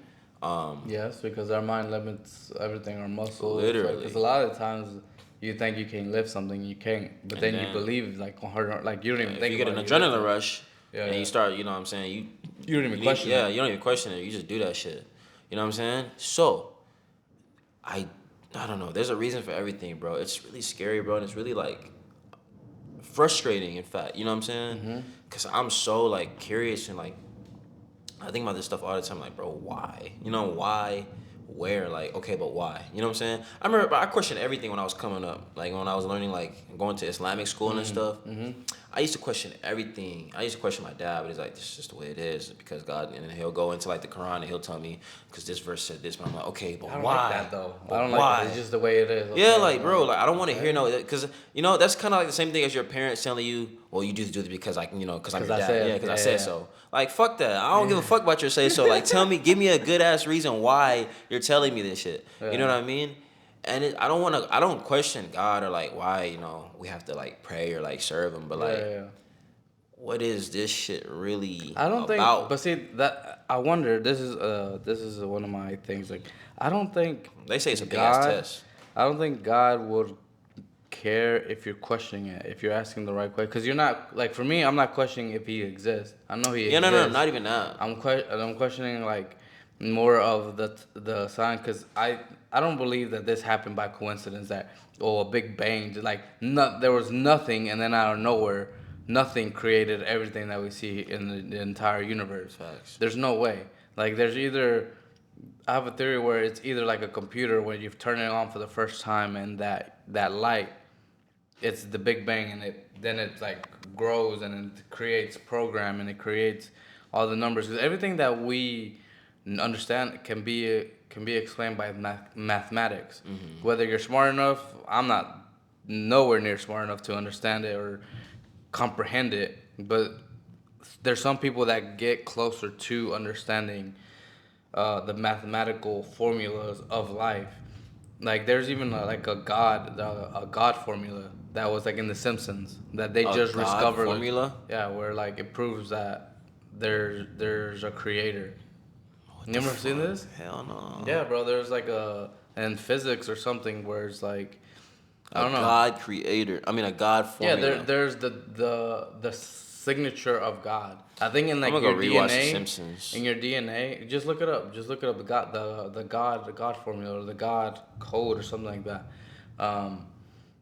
saying? Yes, because our mind limits everything, our muscles. Literally. Because a lot of times you think you can lift something, you can't. But And then then- you believe, like, on her, like, you don't even If think you get an about it. adrenaline rush, Yeah, and yeah. you start, you know what I'm saying? You don't even question Yeah, it. you don't even question it. You just do that shit. You know what I'm saying? So, I don't know. There's a reason for everything, bro. It's really scary, bro, and it's really like frustrating. In fact, you know what I'm saying? Because I'm so like curious and like I think about this stuff all the time. Like, bro, why? You know, why? Where? Like, okay, but why? You know what I'm saying? I remember I questioned everything when I was coming up. Like when I was learning, like going to Islamic school and stuff. I used to question everything. I used to question my dad, but he's like, this is just the way it is because God. And then he'll go into like the Quran and he'll tell me because this verse said this. But I'm like, okay, but I don't why? like that, though. But I don't why? like that. It's just the way it is. Yeah, Okay, like bro, like I don't want to okay. hear no, because you know that's kind of like the same thing as your parents telling you, well, you just do this because like you know, because I'm your 'Cause I dad, said- yeah, because I yeah, said yeah. so. Like fuck that, I don't give a fuck about your say so. Like tell me, give me a good ass reason why you're telling me this shit. You know Yeah. what I mean? And I don't question God or like why you know we have to like pray or like serve him, but like Yeah. what is this shit really I don't about? think, but see that I wonder. This is one of my things. Like, I don't think They say it's a big ass test. I don't think God would care if you're questioning it, if you're asking the right question. Because you're not, like, for me, I'm not questioning if he exists. I know he Yeah, exists. no, not even that. I'm questioning, like, more of the sign. Because I don't believe that this happened by coincidence. That, oh, a big bang. Like, there was nothing, and then out of nowhere, nothing created everything that we see in the entire universe. Facts. There's no way. Like, there's either I have a theory where it's either like a computer when you've turned it on for the first time and that light, it's the Big Bang, and it like grows and it creates program and it creates all the numbers. 'Cause everything that we understand can be explained by mathematics. Whether you're smart enough, I'm not nowhere near smart enough to understand it or comprehend it, but there's some people that get closer to understanding the mathematical formulas of life. Like there's even like a God formula that was like in The Simpsons that they A just God discovered. formula? Yeah, where like it proves that there's a creator. What You the ever seen fuck? this? Hell no. Yeah, bro. There's like a in physics or something where it's like I A don't know. God creator. I mean, a God Yeah, formula. there's the signature of God. I think in I'm like gonna go your rewatch The DNA, Simpsons. in your DNA, just look it up. Just look it up. The God formula or the God code or something like that. Um,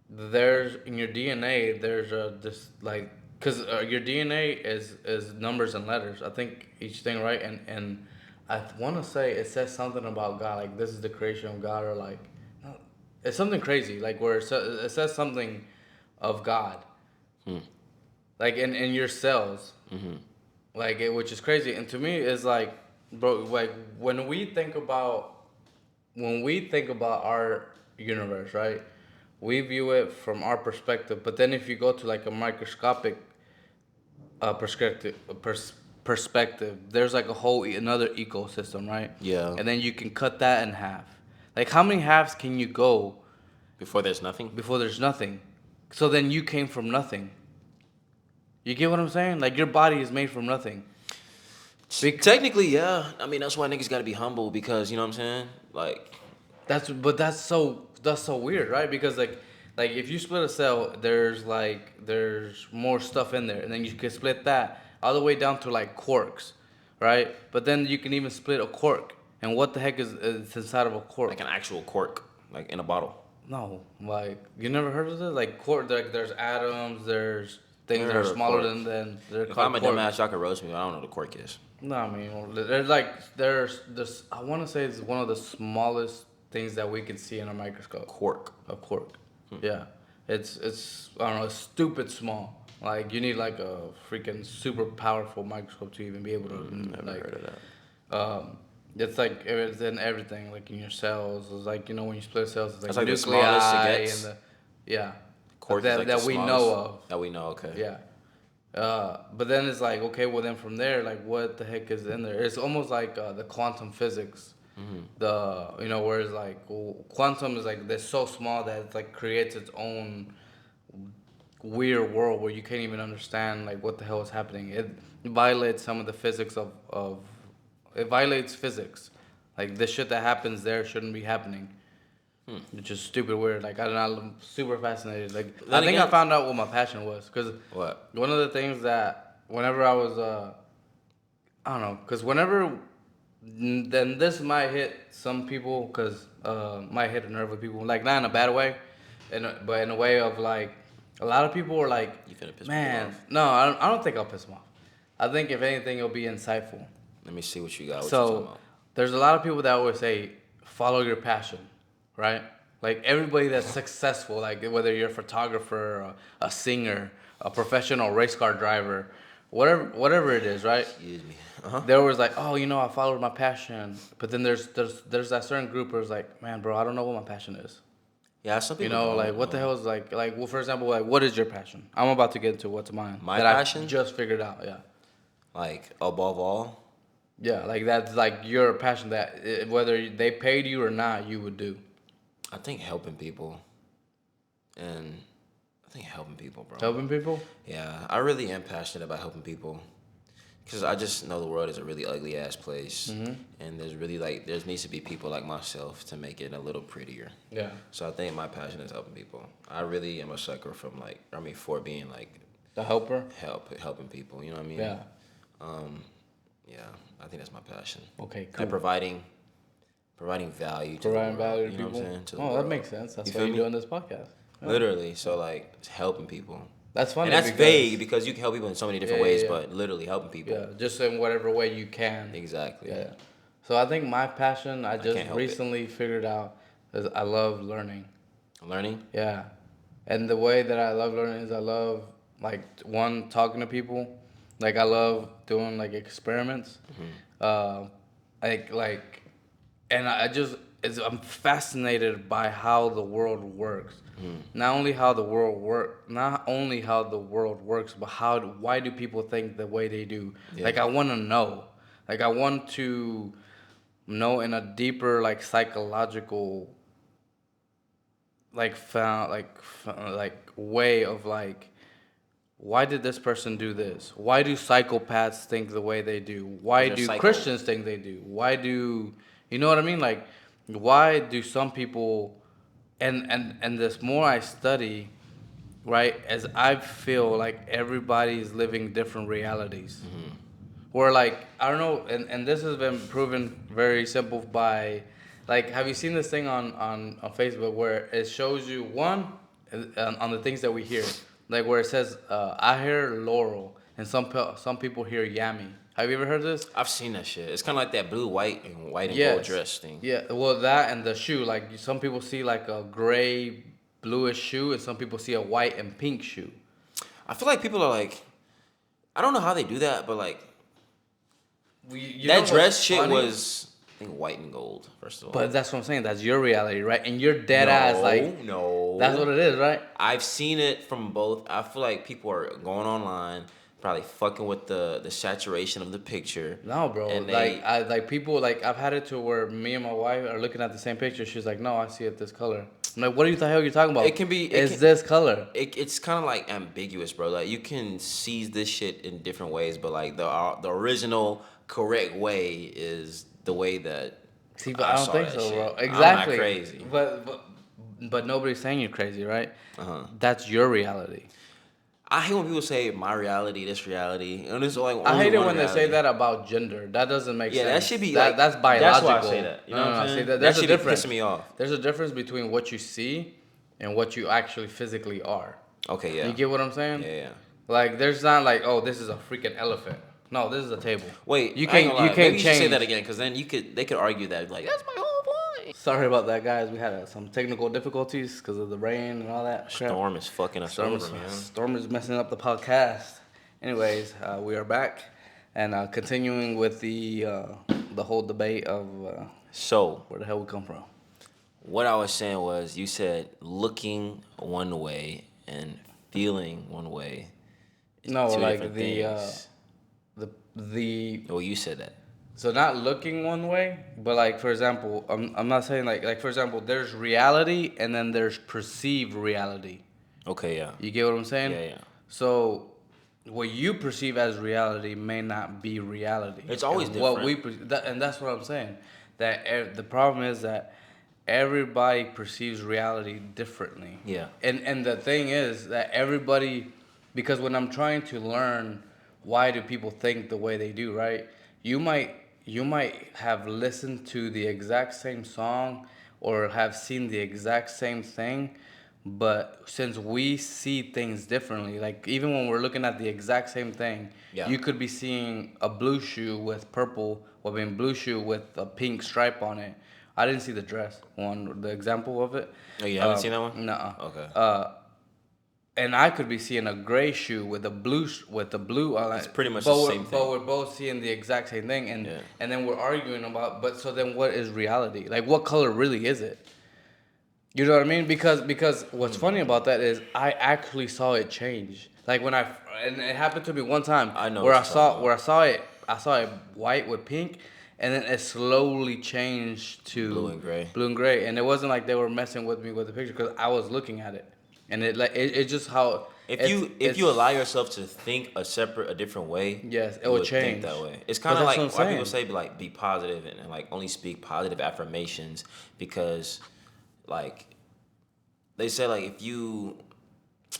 there's in your DNA. There's a this like because your DNA is numbers and letters. I think each thing right and I want to say it says something about God like this is the creation of God or like it's something crazy like where it says something of God like in your cells like which is crazy and to me it's like bro like when we think about our universe right we view it from our perspective but then if you go to like a microscopic perspective there's like a whole another ecosystem right Yeah. and then you can cut that in half like how many halves can you go Before there's nothing. before there's nothing so then you came from nothing. You get what I'm saying? Like your body is made from nothing. Technically, yeah. I mean, that's why niggas gotta be humble because you know what I'm saying. Like, That's so weird, right? Because like if you split a cell, there's more stuff in there, and then you can split that all the way down to like quarks, right? But then you can even split a quark, and what the heck is inside of a quark? like an actual cork, like in a bottle. No, like you never heard of this? Like quark, like there's atoms, there's things Never that are heard of smaller cork. than they're If I'm called a quarks. dumbass, y'all can roast me. But I don't know what a cork is. No, I mean, there's this. I want to say it's one of the smallest things that we can see in a microscope. Cork. A quark. Yeah, it's I don't know, it's stupid small. Like you need like a freaking super powerful microscope to even be able to Never like. heard of that. It's like it's in everything, like in your cells. It's like when you split cells, it's like That's like the nuclei smallest it and gets. the yeah Cork is that like the that we smallest know of. that we know. Okay. Yeah. But then it's like, okay, well then from there, like what the heck is in there? It's almost like the quantum physics. Where it's like quantum is like they're so small that it's like creates its own weird world where you can't even understand like what the hell is happening. It violates some of the physics of it violates physics. Like the shit that happens there shouldn't be happening. Which is stupid weird. Like I'm super fascinated. Like I Then think I again, found out what my passion was because what? one of the things that whenever I was I don't know because whenever then this might hit some people because might hit a nerve with people like not in a bad way, but in a way of like a lot of people are like, You finna piss me man, off. no, I don't think I'll piss them off. I think if anything, it'll be insightful. Let me see what you got. What you talking So about? there's a lot of people that always say, follow your passion, right? Like everybody that's successful, like whether you're a photographer, a singer, a professional race car driver, whatever it is, right? Excuse me. Uh huh. There was like, oh, I followed my passion, but then there's that certain group where it's like, man, bro, I don't know what my passion is. Yeah, some people Like don't what the know. hell is like well, for example, like what is your passion? I'm about to get into what's mine My that I passion? just figured out. Yeah. Like above all, Yeah, like that's like your passion that whether they paid you or not, you would do. I think helping people, and I think helping people, bro. Helping people? Yeah, I really am passionate about helping people. Cause I just know the world is a really ugly ass place, and there's really there needs to be people like myself to make it a little prettier. Yeah. So I think my passion is helping people. I really am a sucker for being like The helper? helping people. You know what I mean? Yeah. Yeah, I think that's my passion. Okay, cool. And providing value to Providing the world. value to You know people. what I'm saying? To the Oh, that world. makes sense. That's You why feel you're me? doing this podcast. Yeah. Literally, so it's helping people. That's funny. And that's because, vague because you can help people in so many different Yeah, yeah, ways, yeah. but literally helping people. Yeah, just in whatever way you can. Exactly. Yeah. So I think my passion I I just can't help it. recently figured out is I love learning. Learning. Yeah. And the way that I love learning is I love like one talking to people. Like I love doing like experiments. Uh, like and I just I'm fascinated by how the world works. Not only how the world works, but why do people think the way they do? Yeah. Like I want to know. Like I want to know in a deeper like psychological like like way of like why did this person do this? Why do psychopaths think the way they do? Because Why they're do psycho. Christians think they do? Why do you know what I mean? Like why do some people and this more I study, right, as I feel like everybody's living different realities. Where like I don't know, and this has been proven very simple by, like, have you seen this thing on Facebook where it shows you one on the things that we hear, like where it says I hear Laurel and some people hear Yami. Have you ever heard this? I've seen that shit. It's kind of like that blue, white and gold Yes. dress thing. Yeah. Well, that and the shoe. Like some people see like a gray, bluish shoe, and some people see a white and pink shoe. I feel like people are like, I don't know how they do that, but like You know that dress what's shit funny? was, I think, white and gold. First of all, But that's what I'm saying. That's your reality, right? And you're dead ass no, like no, that's what it is, right? I've seen it from both. I feel like people are going online, probably fucking with the saturation of the picture. No, bro. And Like they, I like people like I've had it to where me and my wife are looking at the same picture. She's like, "No, I see it this color." I'm like, "What do you the hell you talking about?" it can be, It's this color. it's kind of like ambiguous, bro. Like you can seize this shit in different ways, but like the original correct way is the way that See, but I I don't saw think that so, shit. bro. I'm not Exactly. crazy. But nobody's saying you're crazy, right? Uh-huh. That's your reality. I hate when people say my reality, this reality, and it's like I only hate it one when they say reality. that about gender. That doesn't make Yeah, that sense. should be That like. that's That's why I biological. say that. You know what I'm See saying? that That there's a should be difference. pissing me off. There's a difference between what you see and what you actually physically are. Okay, yeah. You get what I'm saying? Yeah, yeah. Like there's not like, oh, this is a freaking elephant. No, this is a table. Wait, You I ain't can't gonna you lie. can't Maybe you should say change. that again, because then they could argue that like that's my whole point. Sorry about that, guys. We had some technical difficulties because of the rain and all that crap. Storm is fucking us over, man. Storm is messing up the podcast. Anyways, we are back and continuing with the whole debate of So where the hell we come from. what I was saying was, you said looking one way and feeling one way. No, Two like different the things. the Oh, you said that. so not looking one way, but like for example, I'm not saying like for example, there's reality and then there's perceived reality. Okay, yeah. You get what I'm saying? Yeah, yeah. So what you perceive as reality may not be reality. It's always and what different. and that's what I'm saying. That the problem is that everybody perceives reality differently. Yeah. And the thing is that everybody, because when I'm trying to learn why do people think the way they do, right? You might have listened to the exact same song or have seen the exact same thing, but since we see things differently, like even when we're looking at the exact same thing, Yeah. you could be seeing a blue shoe with purple, or being blue shoe with a pink stripe on it. I didn't see the dress one, the example of it. Oh, you haven't seen that one? Nuh-uh. Okay. And I could be seeing a gray shoe with a blue. It's pretty much but the we're, same But thing. we're both seeing the exact same thing, and Yeah. and then we're arguing about. But so then, what is reality? Like, what color really is it? You know what I mean? Because what's funny about that is I actually saw it change. Like when and it happened to me one time I know where what I you're saw talking where I saw it white with pink, and then it slowly changed to blue and gray, and it wasn't like they were messing with me with the picture because I was looking at it, and it just how If you allow yourself to think a different way, yes, it you will would think change that way. It's But kind of that's like what I'm why people saying. say like be positive and like only speak positive affirmations, because like they say like if you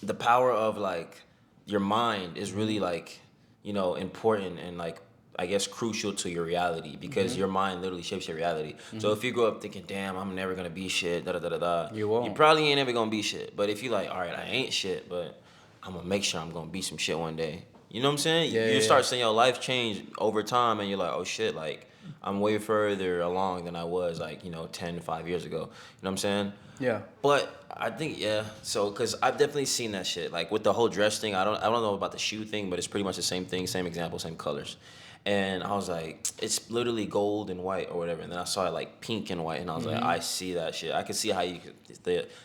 the power of like your mind is really like important and like I guess crucial to your reality, because your mind literally shapes your reality. So if you grow up thinking, damn, I'm never gonna be shit, da da da da da, You won't. you probably ain't ever gonna be shit. But if you like, all right, I ain't shit, but I'm gonna make sure I'm gonna be some shit one day. You know what I'm saying? Yeah, You yeah, start yeah. seeing your life change over time, and you're like, oh shit, like I'm way further along than I was like 5 years ago. You know what I'm saying? Yeah. But I think yeah. So because I've definitely seen that shit. Like with the whole dress thing, I don't know about the shoe thing, but it's pretty much the same thing, same example, same colors. And I was like, it's literally gold and white or whatever. And then I saw it like pink and white, and I was like, I see that shit. I could see how you could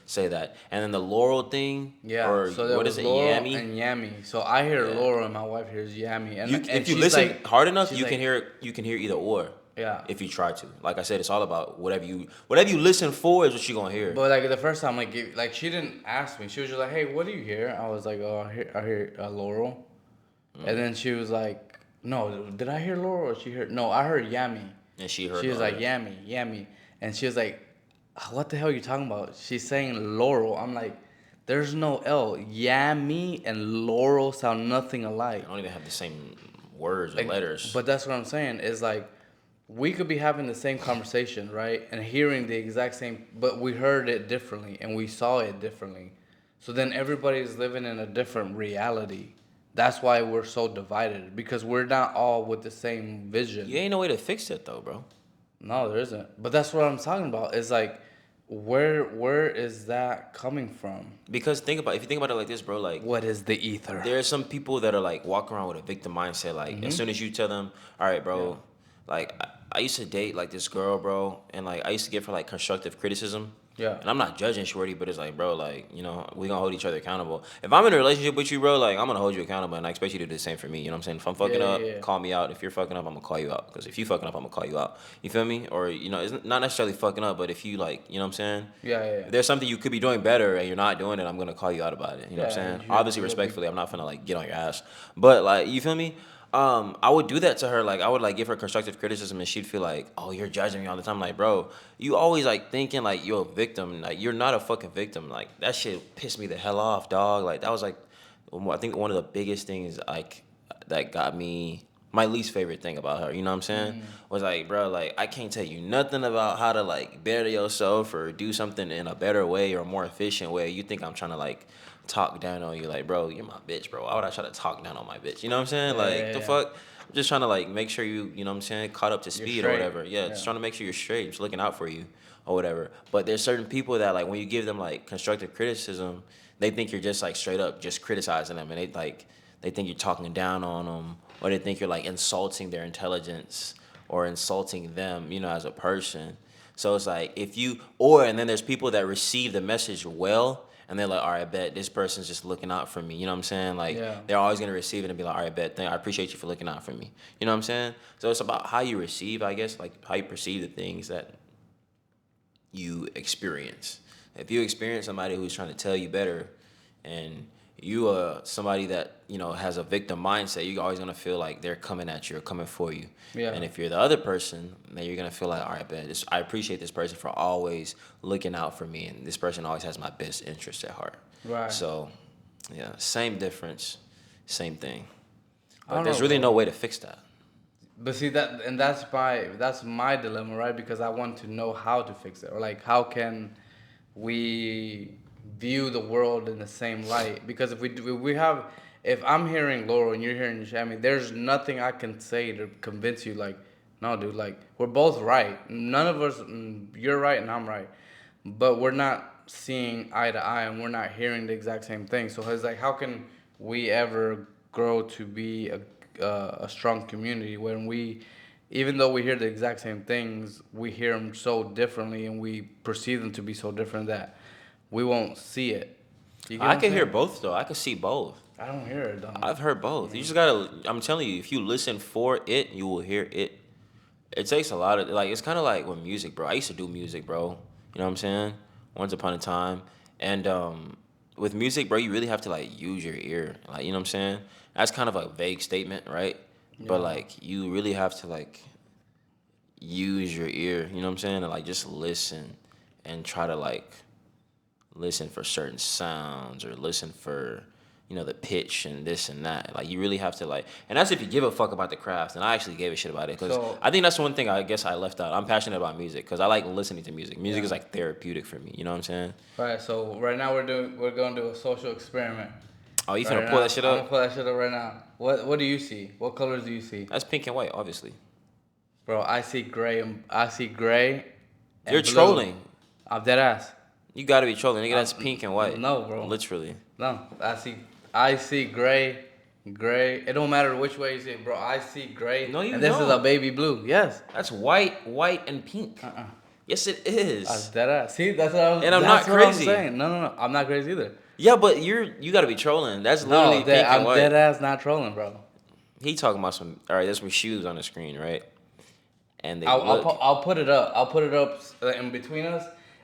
say that. And then the laurel thing, Yeah. or So there what was is it, Laurel yammy? and Yammy. So I hear Yeah. Laurel and my wife hears Yammy, You and if you she's listen like, hard enough, she's you can like, hear either or. yeah. If you try to, like I said, it's all about whatever you listen for is what you gonna hear. But like the first time, like she didn't ask me. She was just like, "Hey, what do you hear?" I was like, "Oh, I hear Laurel," and then she was like, "No, did I hear Laurel or she heard? No, I heard Yammy." And she heard She the was like, other. "Yammy, Yammy," and she was like, "What the hell are you talking about?" She's saying Laurel. I'm like, "There's no L. Yammy and Laurel sound nothing I alike." don't even have the same words or Like, letters. but that's what I'm saying is like we could be having the same conversation, right? And hearing the exact same, but we heard it differently and we saw it differently. So then everybody's living in a different reality. That's why we're so divided because we're not all with the same You vision. ain't no way to fix it though, bro. No, there isn't. But that's what I'm talking about. Is like where is that coming from? Because if you think about it like this, bro, like What is the ether? there are some people that are like walking around with a victim mindset. Like as soon as you tell them, all right, Yeah. bro, like I used to date like this girl, bro, and like I used to give her like constructive criticism. Yeah. And I'm not judging Shorty, but it's like, bro, like, we gonna hold each other accountable. If I'm in a relationship with you, bro, like, I'm gonna hold you accountable, and I expect you to do the same for me. You know what I'm saying? If I'm Yeah, fucking yeah, up, yeah. call me out. If you're fucking up, I'm gonna call you out. Because if you fucking up, I'm gonna call you out. You feel me? Or, it's not necessarily fucking up, but if you, like, you know what I'm saying? Yeah, yeah, yeah. If there's something you could be doing better and you're not doing it, I'm gonna call you out about it. You know what I'm Yeah, saying? Obviously, respectfully, I'm not gonna, like, get on your ass. But, like, you feel me? I would do that to her. Like I would like give her constructive criticism, and she'd feel like, "Oh, you're judging me all the time." Like, bro, you always like thinking like you're a victim. Like you're not a fucking victim. Like that shit pissed me the hell off, dog. Like that was like, I think one of the biggest things like that got me my least favorite thing about her. You know what I'm saying? Was like, bro, like I can't tell you nothing about how to like better yourself or do something in a better way or a more efficient way. You think I'm trying to like talk down on you, like, bro, you're my bitch, bro. Why would I try to talk down on my bitch? You know what I'm saying? Yeah, Like, yeah, the yeah. fuck? I'm just trying to, like, make sure you know what I'm saying, caught up to You're speed or straight. whatever. Yeah, Yeah. just trying to make sure you're straight, just looking out for you or whatever. But there's certain people that, like, when you give them, like, constructive criticism, they think you're just, like, straight up just criticizing them. And they think you're talking down on them or they think you're, like, insulting their intelligence or insulting them, as a person. So it's like and then there's people that receive the message well, and they're like, all right, bet this person's just looking out for me. You know what I'm saying? Like Yeah. they're always gonna receive it and be like, all right, bet, I appreciate you for looking out for me. You know what I'm saying? So it's about how you receive, I guess, like how you perceive the things that you experience. If you experience somebody who's trying to tell you better, and you are somebody that has a victim mindset, you're always gonna feel like they're coming at you or coming for you. Yeah. And if you're the other person, then you're gonna feel like, all right, man, I appreciate this person for always looking out for me, and this person always has my best interest at heart. Right. So, yeah, same difference, same thing. I But don't there's know, really bro. no way to fix that. But see that, and that's my dilemma, right? Because I want to know how to fix it, or like how can we view the world in the same light? Because if I'm hearing Laurel and you're hearing Shammy, there's nothing I can say to convince you. Like, no, dude, like we're both right. None of us, you're right and I'm right, but we're not seeing eye to eye and we're not hearing the exact same thing. So it's like, how can we ever grow to be a strong community when even though we hear the exact same things, we hear them so differently and we perceive them to be so different that we won't see it. You get I what I'm can hear saying? both though. I can see both. I don't hear it though. I've heard both. You just gotta. I'm telling you, if you listen for it, you will hear it. It takes a lot of like. It's kind of like with music, bro. I used to do music, bro. You know what I'm saying? Once upon a time, and with music, bro, you really have to like use your ear. Like, you know what I'm saying? That's kind of a vague statement, right? But Yeah. like, you really have to like use your ear. You know what I'm saying? And like, just listen and try to like listen for certain sounds or listen for the pitch and this and that. Like you really have to like, and that's if you give a fuck about the craft. And I actually gave a shit about it because So I think that's one thing I guess I left out. I'm passionate about music because I like listening to music. Music yeah. is like therapeutic for me. You know what I'm saying? Right. So right now we're gonna do a social experiment. Oh, you Right finna pull now, that shit I'm gonna up? pull that shit up right now. What do you see? What colors do you see, That's pink and white, obviously. Bro, I see gray You're and blue. trolling. I'm dead ass. You gotta be trolling. Nigga, that's pink and white. No, bro. Literally. No, I see gray. It don't matter which way you see it, bro. I see gray, No, you and this is a don't. baby blue. Yes. That's white, and pink. Yes, it That's is. dead ass. See, And I'm not that's what I'm crazy. saying. No. I'm not crazy either. Yeah, but you gotta be trolling. That's No, literally pink and I'm dead white. ass not trolling, bro. He talking about some. All right, there's some shoes on the screen, right? And they look. I'll put it up. I'll put it up in between us,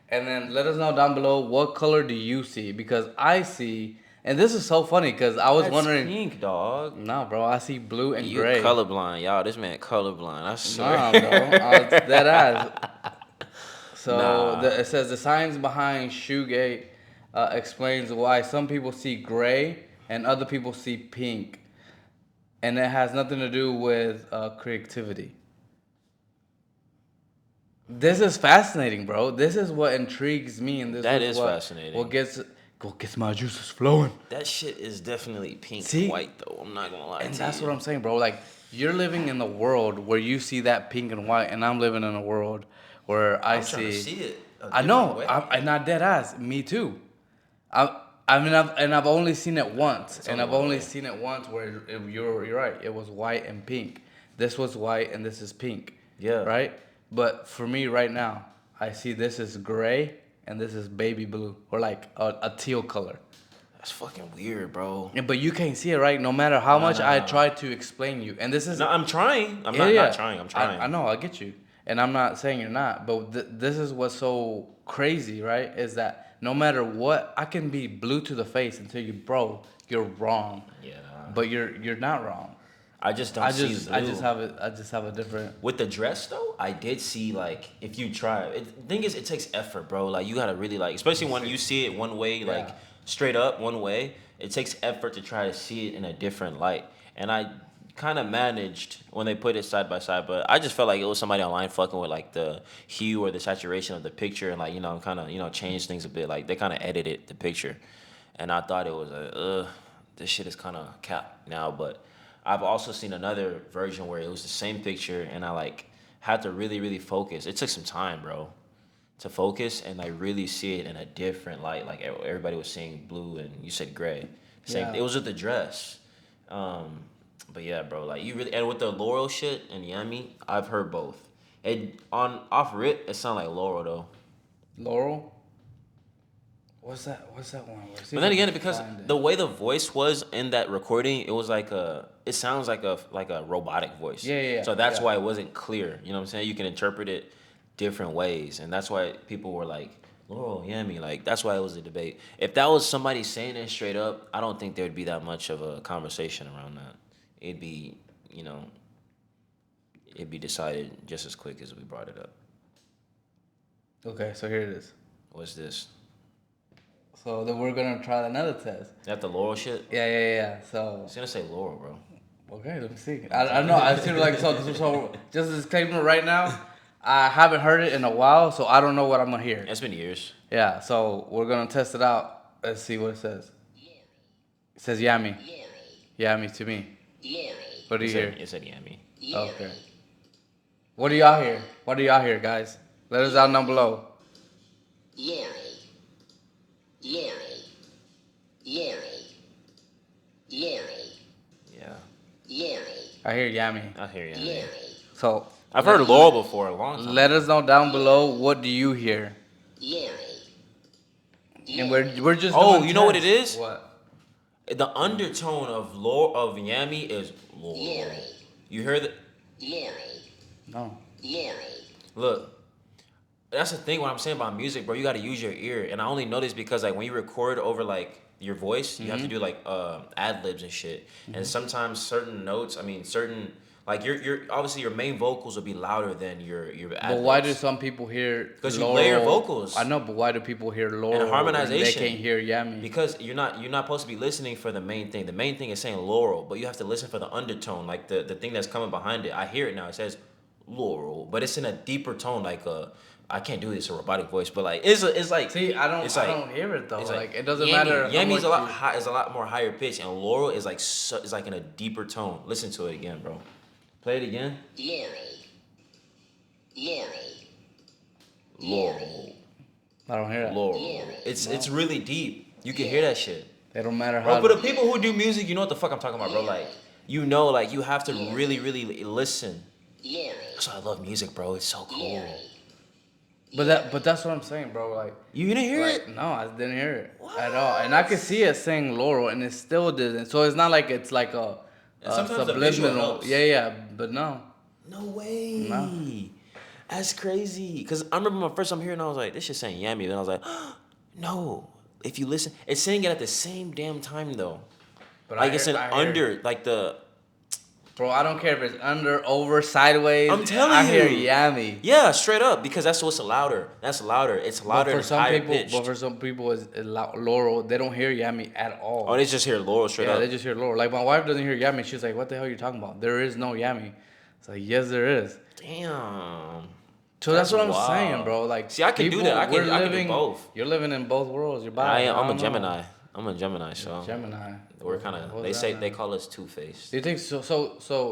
and then let us know down below what color do you see, because I see, and this is so funny because I was That's wondering. pink, dog. Nah, bro, I see blue and You gray. colorblind, y'all. This man colorblind. I swear. Nah, bro, it's dead ass. So Nah. it says the science behind shoegate explains why some people see gray and other people see pink, and it has nothing to do with creativity. This is fascinating, bro. This is what intrigues me, and this That is is what fascinating. what gets my juices flowing. That shit is definitely pink See? and white, though. I'm not gonna lie. And to that's you. what I'm saying, bro. Like, you're living in the world where you see that pink and white, and I'm living in a world where I'm trying to see it. I know, I'm not dead ass. Me too. I've only seen it once, It's and only I've one only way. seen it once where you're right. It was white and pink. This was white and this is pink. Yeah. Right. But for me right now, I see this is gray and this is baby blue, or like a teal color. That's fucking weird, bro. But you can't see it, right? No matter how much I Nah. try to explain you, and this is No, I'm trying. I'm not trying. I'm trying. I know, I get you, and I'm not saying you're not. But this is what's so crazy, right? Is that no matter what, I can be blue to the face and tell you, bro, you're wrong. Yeah. But you're not wrong. I just don't see blue. I just have a different. With the dress though, I did see like if you try it. The thing is, it takes effort, bro. Like you gotta really like, especially when you see it one way, like Yeah. straight up one way. It takes effort to try to see it in a different light. And I kind of managed when they put it side by side, but I just felt like it was somebody online fucking with like the hue or the saturation of the picture, and like kind of change things a bit. Like they kind of edited the picture, and I thought it was this shit is kind of cap now, but. I've also seen another version where it was the same picture, and I like had to really, really focus. It took some time, bro, to focus and like really see it in a different light. Like everybody was seeing blue, and you said gray. Same. Yeah. It was with the dress. But yeah, bro, like you really, and with the Laurel shit and Yummy, I've heard both. It on off rip, it sounded like Laurel though. Laurel. What's that? What's that one? But then again, because the way the voice was in that recording, it was like it sounds like a robotic voice. Yeah. So that's Yeah. why it wasn't clear. You know what I'm saying? You can interpret it different ways, and that's why people were like, "Laurel, Yummy." Like that's why it was a debate. If that was somebody saying it straight up, I don't think there would be that much of a conversation around that. It'd be, it'd be decided just as quick as we brought it up. Okay, so here it is. What's this? So then we're gonna try another test. Is that the Laurel shit? Yeah. So It's gonna say Laurel, bro. okay, let me see. I know. I feel like so just a disclaimer right now. I haven't heard it in a while, so I don't know what I'm gonna hear. It's been years. Yeah, so we're gonna test it out. Let's see what it says. It says yummy. Yummy to me. What do you hear? It said Yummy. Okay. What do y'all hear? What do y'all hear, guys? Let us out down below. Yeah. I hear yummy. I hear Yummy. So I've heard Laurel before a long time. let us know down below, what do you hear? And we're just Oh, doing you know what it tests. is? What? The undertone of Yummy is Laurel. You hear that? No. Look, that's the thing. What I'm saying about music, bro, you got to use your ear. And I only know this because like when you record over like your voice, you have to do like ad libs and shit. And sometimes certain notes, certain like your obviously your main vocals will be louder than your ad But why do some people hear? Because you layer vocals. I know, but why do people hear Laurel And harmonization. They can't hear yummy. Because you're not supposed to be listening for the main thing. The main thing is saying Laurel, but you have to listen for the undertone, like the thing that's coming behind it. I hear it now. It says Laurel, but it's in a deeper tone, like I can't do this a robotic voice, but like it's like See, I don't hear it though. Like it doesn't matter. Yammy's is a lot more higher pitch, and Laurel is like is like in a deeper tone. Listen to it again, bro. Play it again. Laurel. I don't hear that. Laurel. It's really deep. You can hear that shit. It don't matter Bro, how. for the people who do music, you know what the fuck I'm talking about, bro. Like, you know, like, you have to really, really listen. That's why I love music, bro. It's so cool. But that's what I'm saying, bro. Like You didn't hear like it? no, I didn't hear it at all, and I could see it saying Laurel, and it still didn't. So it's not like it's like And a sometimes the visual subliminal. helps. Yeah, but no. No way. No. That's crazy. Because I remember my first time hearing it, I was like, this shit saying yummy. Then I was like, no. If you listen, it's saying it at the same damn time, though. But Like, it's an I hear, under, like the... bro, I don't care if it's under, over, sideways. I'm telling I hear you. yammy. Yeah, straight up. Because that's what's louder. That's louder. It's louder and higher pitched. But for some people, it's Laurel. They don't hear yammy at all. Oh, they just hear Laurel straight Yeah, up. they just hear Laurel. Like my wife doesn't hear yammy. She's like, "What the hell are you talking about? There is no yammy." It's like, yes, there is. Damn. So that's what I'm wild. saying, bro. Like, See, I can do that. I can do both. You're living in both worlds. You're bi. I'm a don't Gemini. know. I'm a Gemini, so Gemini. we're kind of. What's They that, they man? call us two-faced. Do you think so?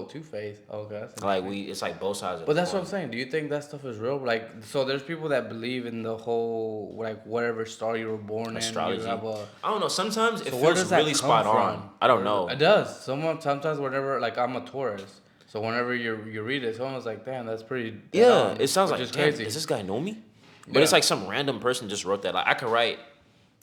Two-Faced. Okay. That's Like interesting. it's like both sides of. But the that's what I'm coin. saying. Do you think that stuff is real? Like, so there's people that believe in the whole like whatever star you were born Astrology. in. You have a. I don't know. Sometimes it So where feels does that really come spot from? on. I don't know. It does. Sometimes whenever like I'm a Taurus, so whenever you read it, someone's like, "Damn, that's pretty." dead Yeah, on," it sounds which like, is damn, crazy. does this guy know me? But Yeah. it's like some random person just wrote that. Like I could write,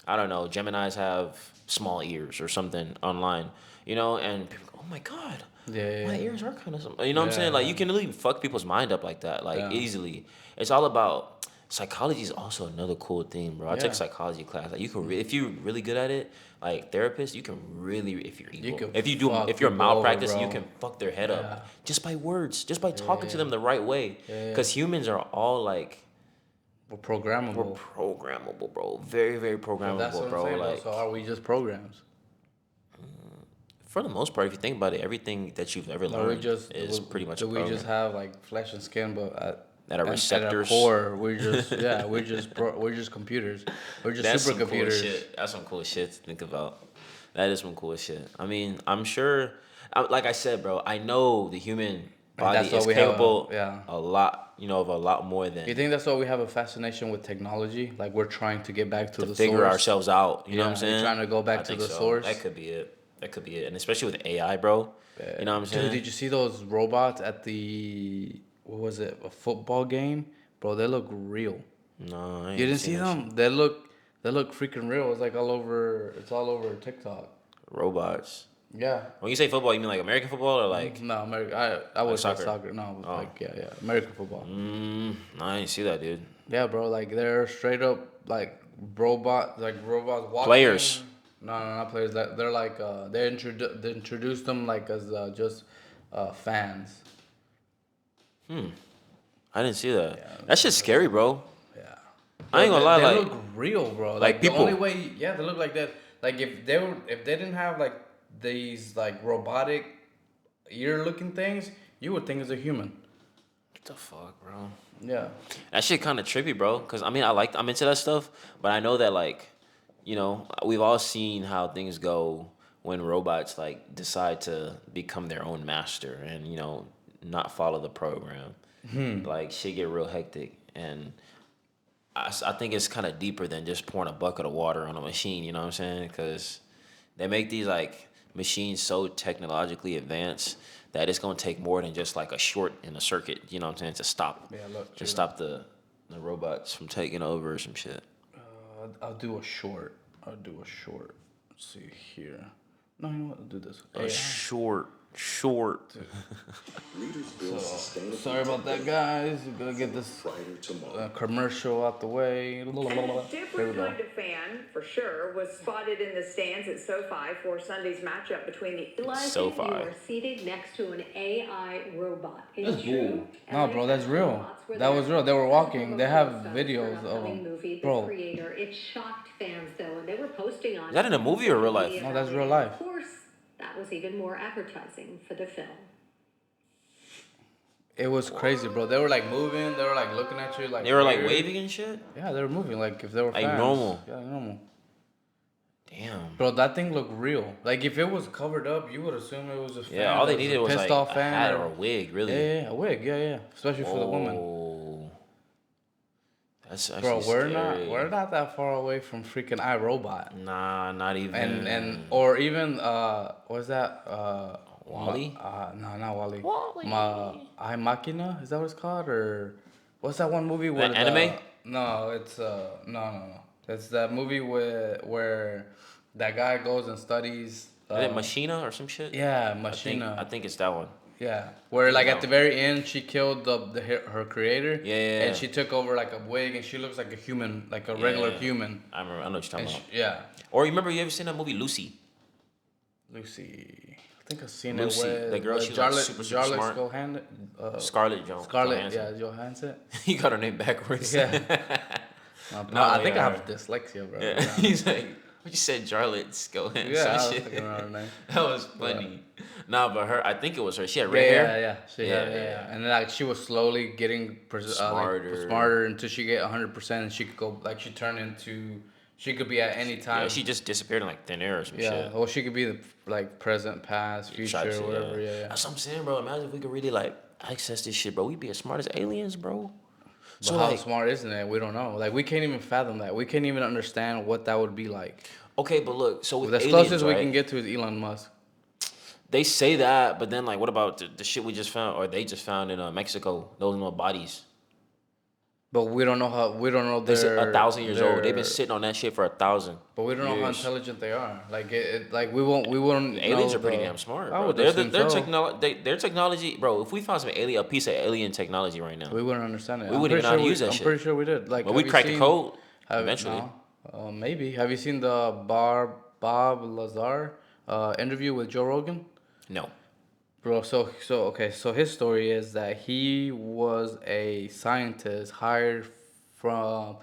I don't know, Geminis have small ears or something online, you know, and people go, oh my god, Yeah. my ears are kind of, you know what I'm saying? Like Yeah. you can really fuck people's mind up like that, like Yeah. easily. It's all about psychology is also another cool thing, bro. I took Yeah. psychology class. Like you can, if you're really good at it, like therapists, you can really, if you're evil, can if you do, fuck if you're people over, malpractice, you bro. can fuck their head Yeah. up just by words, just by talking to Yeah. them the right way. Yeah. Because humans are all like. We're programmable. We're programmable, bro. Very, very But programmable, that's what I'm bro. saying. Like, So are we just programs? for the most part, if you think about it, everything that you've ever Or we learned just is pretty much do a we program. just have like flesh and skin, but That are at our receptors. core, we're just we're just computers. We're just That's some cool supercomputers. shit. That's some cool shit to think about. That is some cool shit. I mean, I'm sure, like I said, bro, I know the human body that's why is we have capable yeah. a lot, you know, of a lot more than You think that's why we have a fascination with technology? Like we're trying to get back to the figure source. ourselves out. You know what I'm Yeah, you're saying? trying to go back I to think the so. source. That could be it. That could be it. And especially with AI, bro. You know what I'm saying? Dude, did you see those robots at the what was it? A football game? Bro, they look real. No, I ain't You didn't seen see that them? shit. They look freaking real. It's like it's all over TikTok. Robots. Yeah. When you say football, you mean like American football or like? No, America. I was like soccer? soccer. No, Oh. like yeah, American football. No, I didn't see that, dude. Yeah, bro. Like they're straight up like robots walking. Players. No, not players. They're like they introduced them like as just fans. I didn't see that. Yeah. That shit's scary, bro. Yeah. I ain't gonna lie, They like look real, bro. like The people. only way, yeah, they look like that. Like if they didn't have like these like robotic ear looking things, you would think it's a human. what the fuck, bro? Yeah. That shit kind of trippy, bro. Cause I mean, I'm into that stuff, but I know that like, you know, we've all seen how things go when robots like decide to become their own master and you know not follow the program. Like shit get real hectic, and I think it's kind of deeper than just pouring a bucket of water on a machine. You know what I'm saying? Because they make these like machines so technologically advanced that it's gonna take more than just like a short in a circuit. You know what I'm saying? To stop, Yeah, look. to stop the robots from taking over or some shit. I'll do a short. Let's see here. No, you know what? I'll do this. A short. So, sorry about that, guys. We're gonna get this commercial out the way. And a Here we different go. kind of fan, for sure, was spotted in the stands at SoFi for Sunday's matchup between the SoFi. You are seated next to an AI robot. That's It's true. bull. No, bro, that's real. Robots were That there was real. They were walking. from They a have stunt videos for an of upcoming them. movie, The Bro. Creator. It shocked fans though, and they were posting on. Is that in a movie or real life? No, that's real life. Of course, that was even more advertising for the film. It was crazy, bro. They were like moving. They were like looking at you like. They were like weird. waving and shit. Yeah, they were moving like if they were Like fans. normal. Yeah, like normal. Damn. Bro, that thing looked real. Like if it was covered up, you would assume it was just. Yeah, all they needed was pissed like off a fan hat or a wig, really. Yeah, a wig. Yeah, especially for the woman. Oh. That's Bro, actually scary. we're not that far away from freaking iRobot. Nah, not even. And or even what's that Wally? no, not Wally. Wally. I Machina, is that what it's called? Or what's that one movie The where anime? no, it's no. It's that movie where that guy goes and studies Is it Machina or some shit? yeah, I Machina. think it's that one. Yeah, I where think like it's at that the one. very end she killed her creator, Yeah. and she took over like a wig, and she looks like a human, like a regular Yeah. human, I remember. I know what you're and talking about. yeah, Or you remember you ever seen that movie Lucy? Lucy. I think I've seen Lucy, it the girl, with she's like super Jarlath smart. Scarlett Scarlett, Johansson. yeah, Johansson. You got her name backwards. Yeah. No, I think I yeah. have dyslexia, bro. Yeah. He's like, what you said, Jarlath, go ahead. Yeah, I Some was shit. thinking around her name. That was funny. Nah, but her, I think it was her. She had Yeah, red hair. yeah. She had, yeah. And then like she was slowly getting Smarter. like smarter until she get 100%, and she could go like she could be at any time. Yeah, she just disappeared in like thin air or some yeah, shit. or she could be the like present, past, Type future, shit, or whatever. Yeah. That's what I'm saying, bro. Imagine if we could really like access this shit, bro. We'd be as smart as aliens, bro. But So how like, smart isn't it? We don't know. Like we can't even fathom that. We can't even understand what that would be like. okay, but look, so with The aliens, closest right? we can get to is Elon Musk. They say that, but then like, what about the shit we just found, or they just found in Mexico? Those little bodies. But we don't know how. We don't know They said their 1,000 years old. They've been their- sitting on that shit for 1,000. But we don't know how years. intelligent they are. Like like we won't. Aliens know are pretty the- damn smart, I bro. would assume so. Their technology, bro. If we found a piece of alien technology right now, We wouldn't understand it. We wouldn't even know how to use that I'm shit. pretty sure we did. Like, but we have you cracked the seen- code have- eventually. No, maybe. Have you seen the Bob Lazar interview with Joe Rogan? No. Bro, so his story is that he was a scientist hired for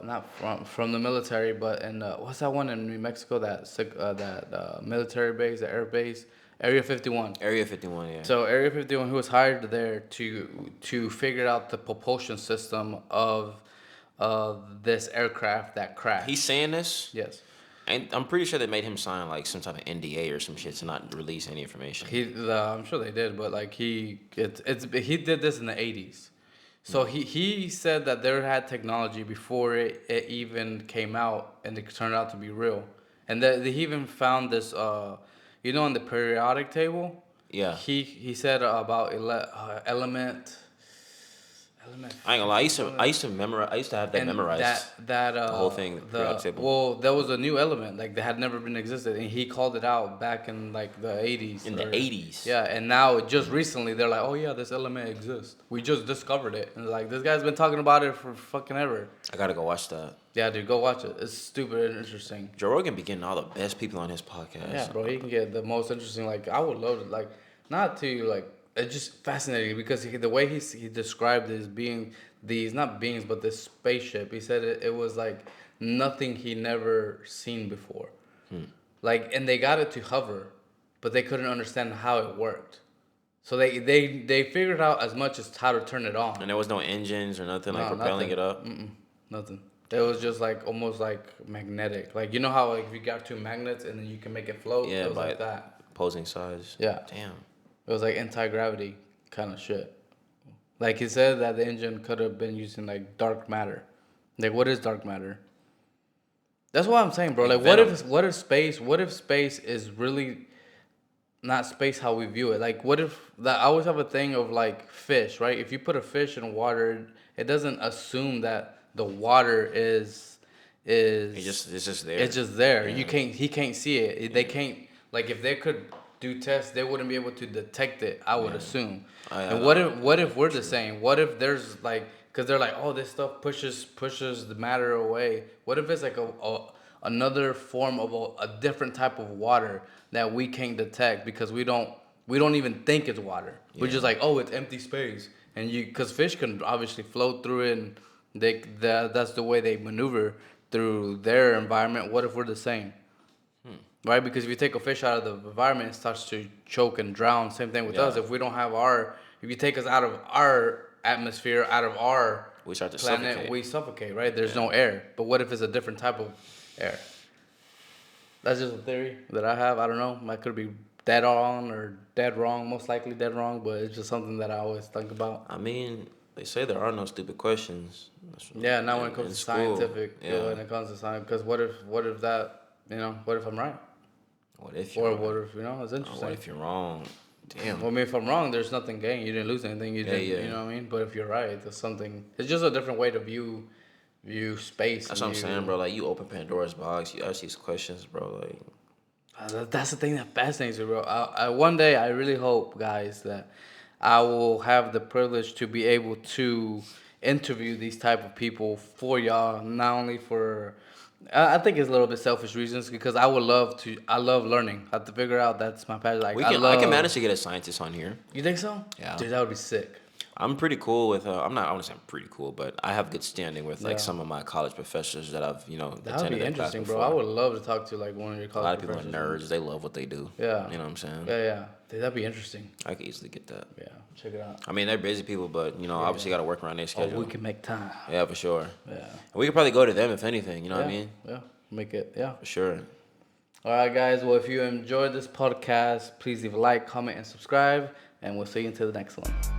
not from the military, but in what's that one in New Mexico, that military base, the air base, Area 51. Area 51, yeah. So Area 51, he was hired there to figure out the propulsion system of this aircraft that crashed. He's saying this, Yes. and I'm pretty sure they made him sign like some type of NDA or some shit to not release any information. I'm sure they did, but like he did this in the 80s. So he said that there had technology before it even came out, and it turned out to be real. And that he even found this on the periodic table. Yeah. He said about element. I ain't gonna lie. I used to memorize. I used to have that And memorized. the whole thing, the periodic table. well, there was a new element like that had never been existed, and he called it out back in like the 80s. In the 80s. Yeah, and now just recently they're like, oh yeah, this element exists. We just discovered it, and like this guy's been talking about it for fucking ever. I gotta go watch that. Yeah, dude, go watch it. It's stupid and interesting. Joe Rogan be getting all the best people on his podcast. Yeah, bro, he can get the most interesting. Like I would love it. Like not to like. It's just fascinating because the way he described it as being these not beings but this spaceship. He said it was like nothing he never seen before. Like, and they got it to hover, but they couldn't understand how it worked. So they figured out as much as how to turn it on. And there was no engines or nothing like No, propelling nothing. it up. Nothing. It was just like almost like magnetic. Like you know how like if you got two magnets and then you can make it float. Yeah, it was by like that. opposing sides. Yeah. Damn. It was like anti-gravity kind of shit. Like he said that the engine could have been using like dark matter. Like what is dark matter? That's what I'm saying, bro. Like what if space is really not space how we view it? Like what if that I always have a thing of like fish, right? If you put a fish in water, it doesn't assume that the water is It's just there. it's just there. Yeah. He can't see it. They can't like if they could do tests, they wouldn't be able to detect it. I would assume. And what if we're the same? What if there's like because they're like, oh, this stuff pushes the matter away. What if it's like another form of a different type of water that we can't detect because we don't even think it's water. We're just like, oh, it's empty space, and because fish can obviously float through it, and that's the way they maneuver through their environment. What if we're the same? Right, because if you take a fish out of the environment, it starts to choke and drown. Same thing with us. If we don't have if you take us out of our atmosphere, out of our We start to planet, suffocate. we suffocate. Right, there's no air. But what if it's a different type of air? That's just a theory that I have. I don't know. I could be dead on or dead wrong, most likely dead wrong, but it's just something that I always think about. I mean, they say there are no stupid questions. Yeah, now when it In comes to school. scientific, Yeah. when it comes to science, because what if that, what if I'm right? What if you're Or right? what if, it's What interesting. if you're wrong? Damn. Well, I mean, if I'm wrong, there's nothing gained. You didn't lose anything. You Yeah, didn't, yeah. you know what I mean? But if you're right, there's something, it's just a different way to view space That's and what I'm saying, bro. Like, you open Pandora's box, you ask these questions, bro. Like, That's the thing that fascinates me, bro. One day, I really hope, guys, that I will have the privilege to be able to interview these type of people for y'all, not only for. I think it's a little bit selfish reasons because I would love to. I love learning. I have to figure out that's my passion. Like I can manage to get a scientist on here. You think so? Yeah. Dude, that would be sick. I'm pretty cool with. I want to say I'm pretty cool, but I have good standing with like Yeah. some of my college professors that I've That would attended be their class interesting, bro. before. I would love to talk to like one of your A college lot of people are professors. nerds. They love what they do. Yeah. You know what I'm saying? Yeah. Dude, that'd be interesting. I could easily get that. Yeah, check it out. I mean, they're busy people, but obviously got to work around their Oh, schedule. we can make time. Yeah, for sure. Yeah. We could probably go to them if anything. You know what I mean? Yeah. Make it. Yeah. For sure. All right, guys. Well, if you enjoyed this podcast, please leave a like, comment, and subscribe, and we'll see you until the next one.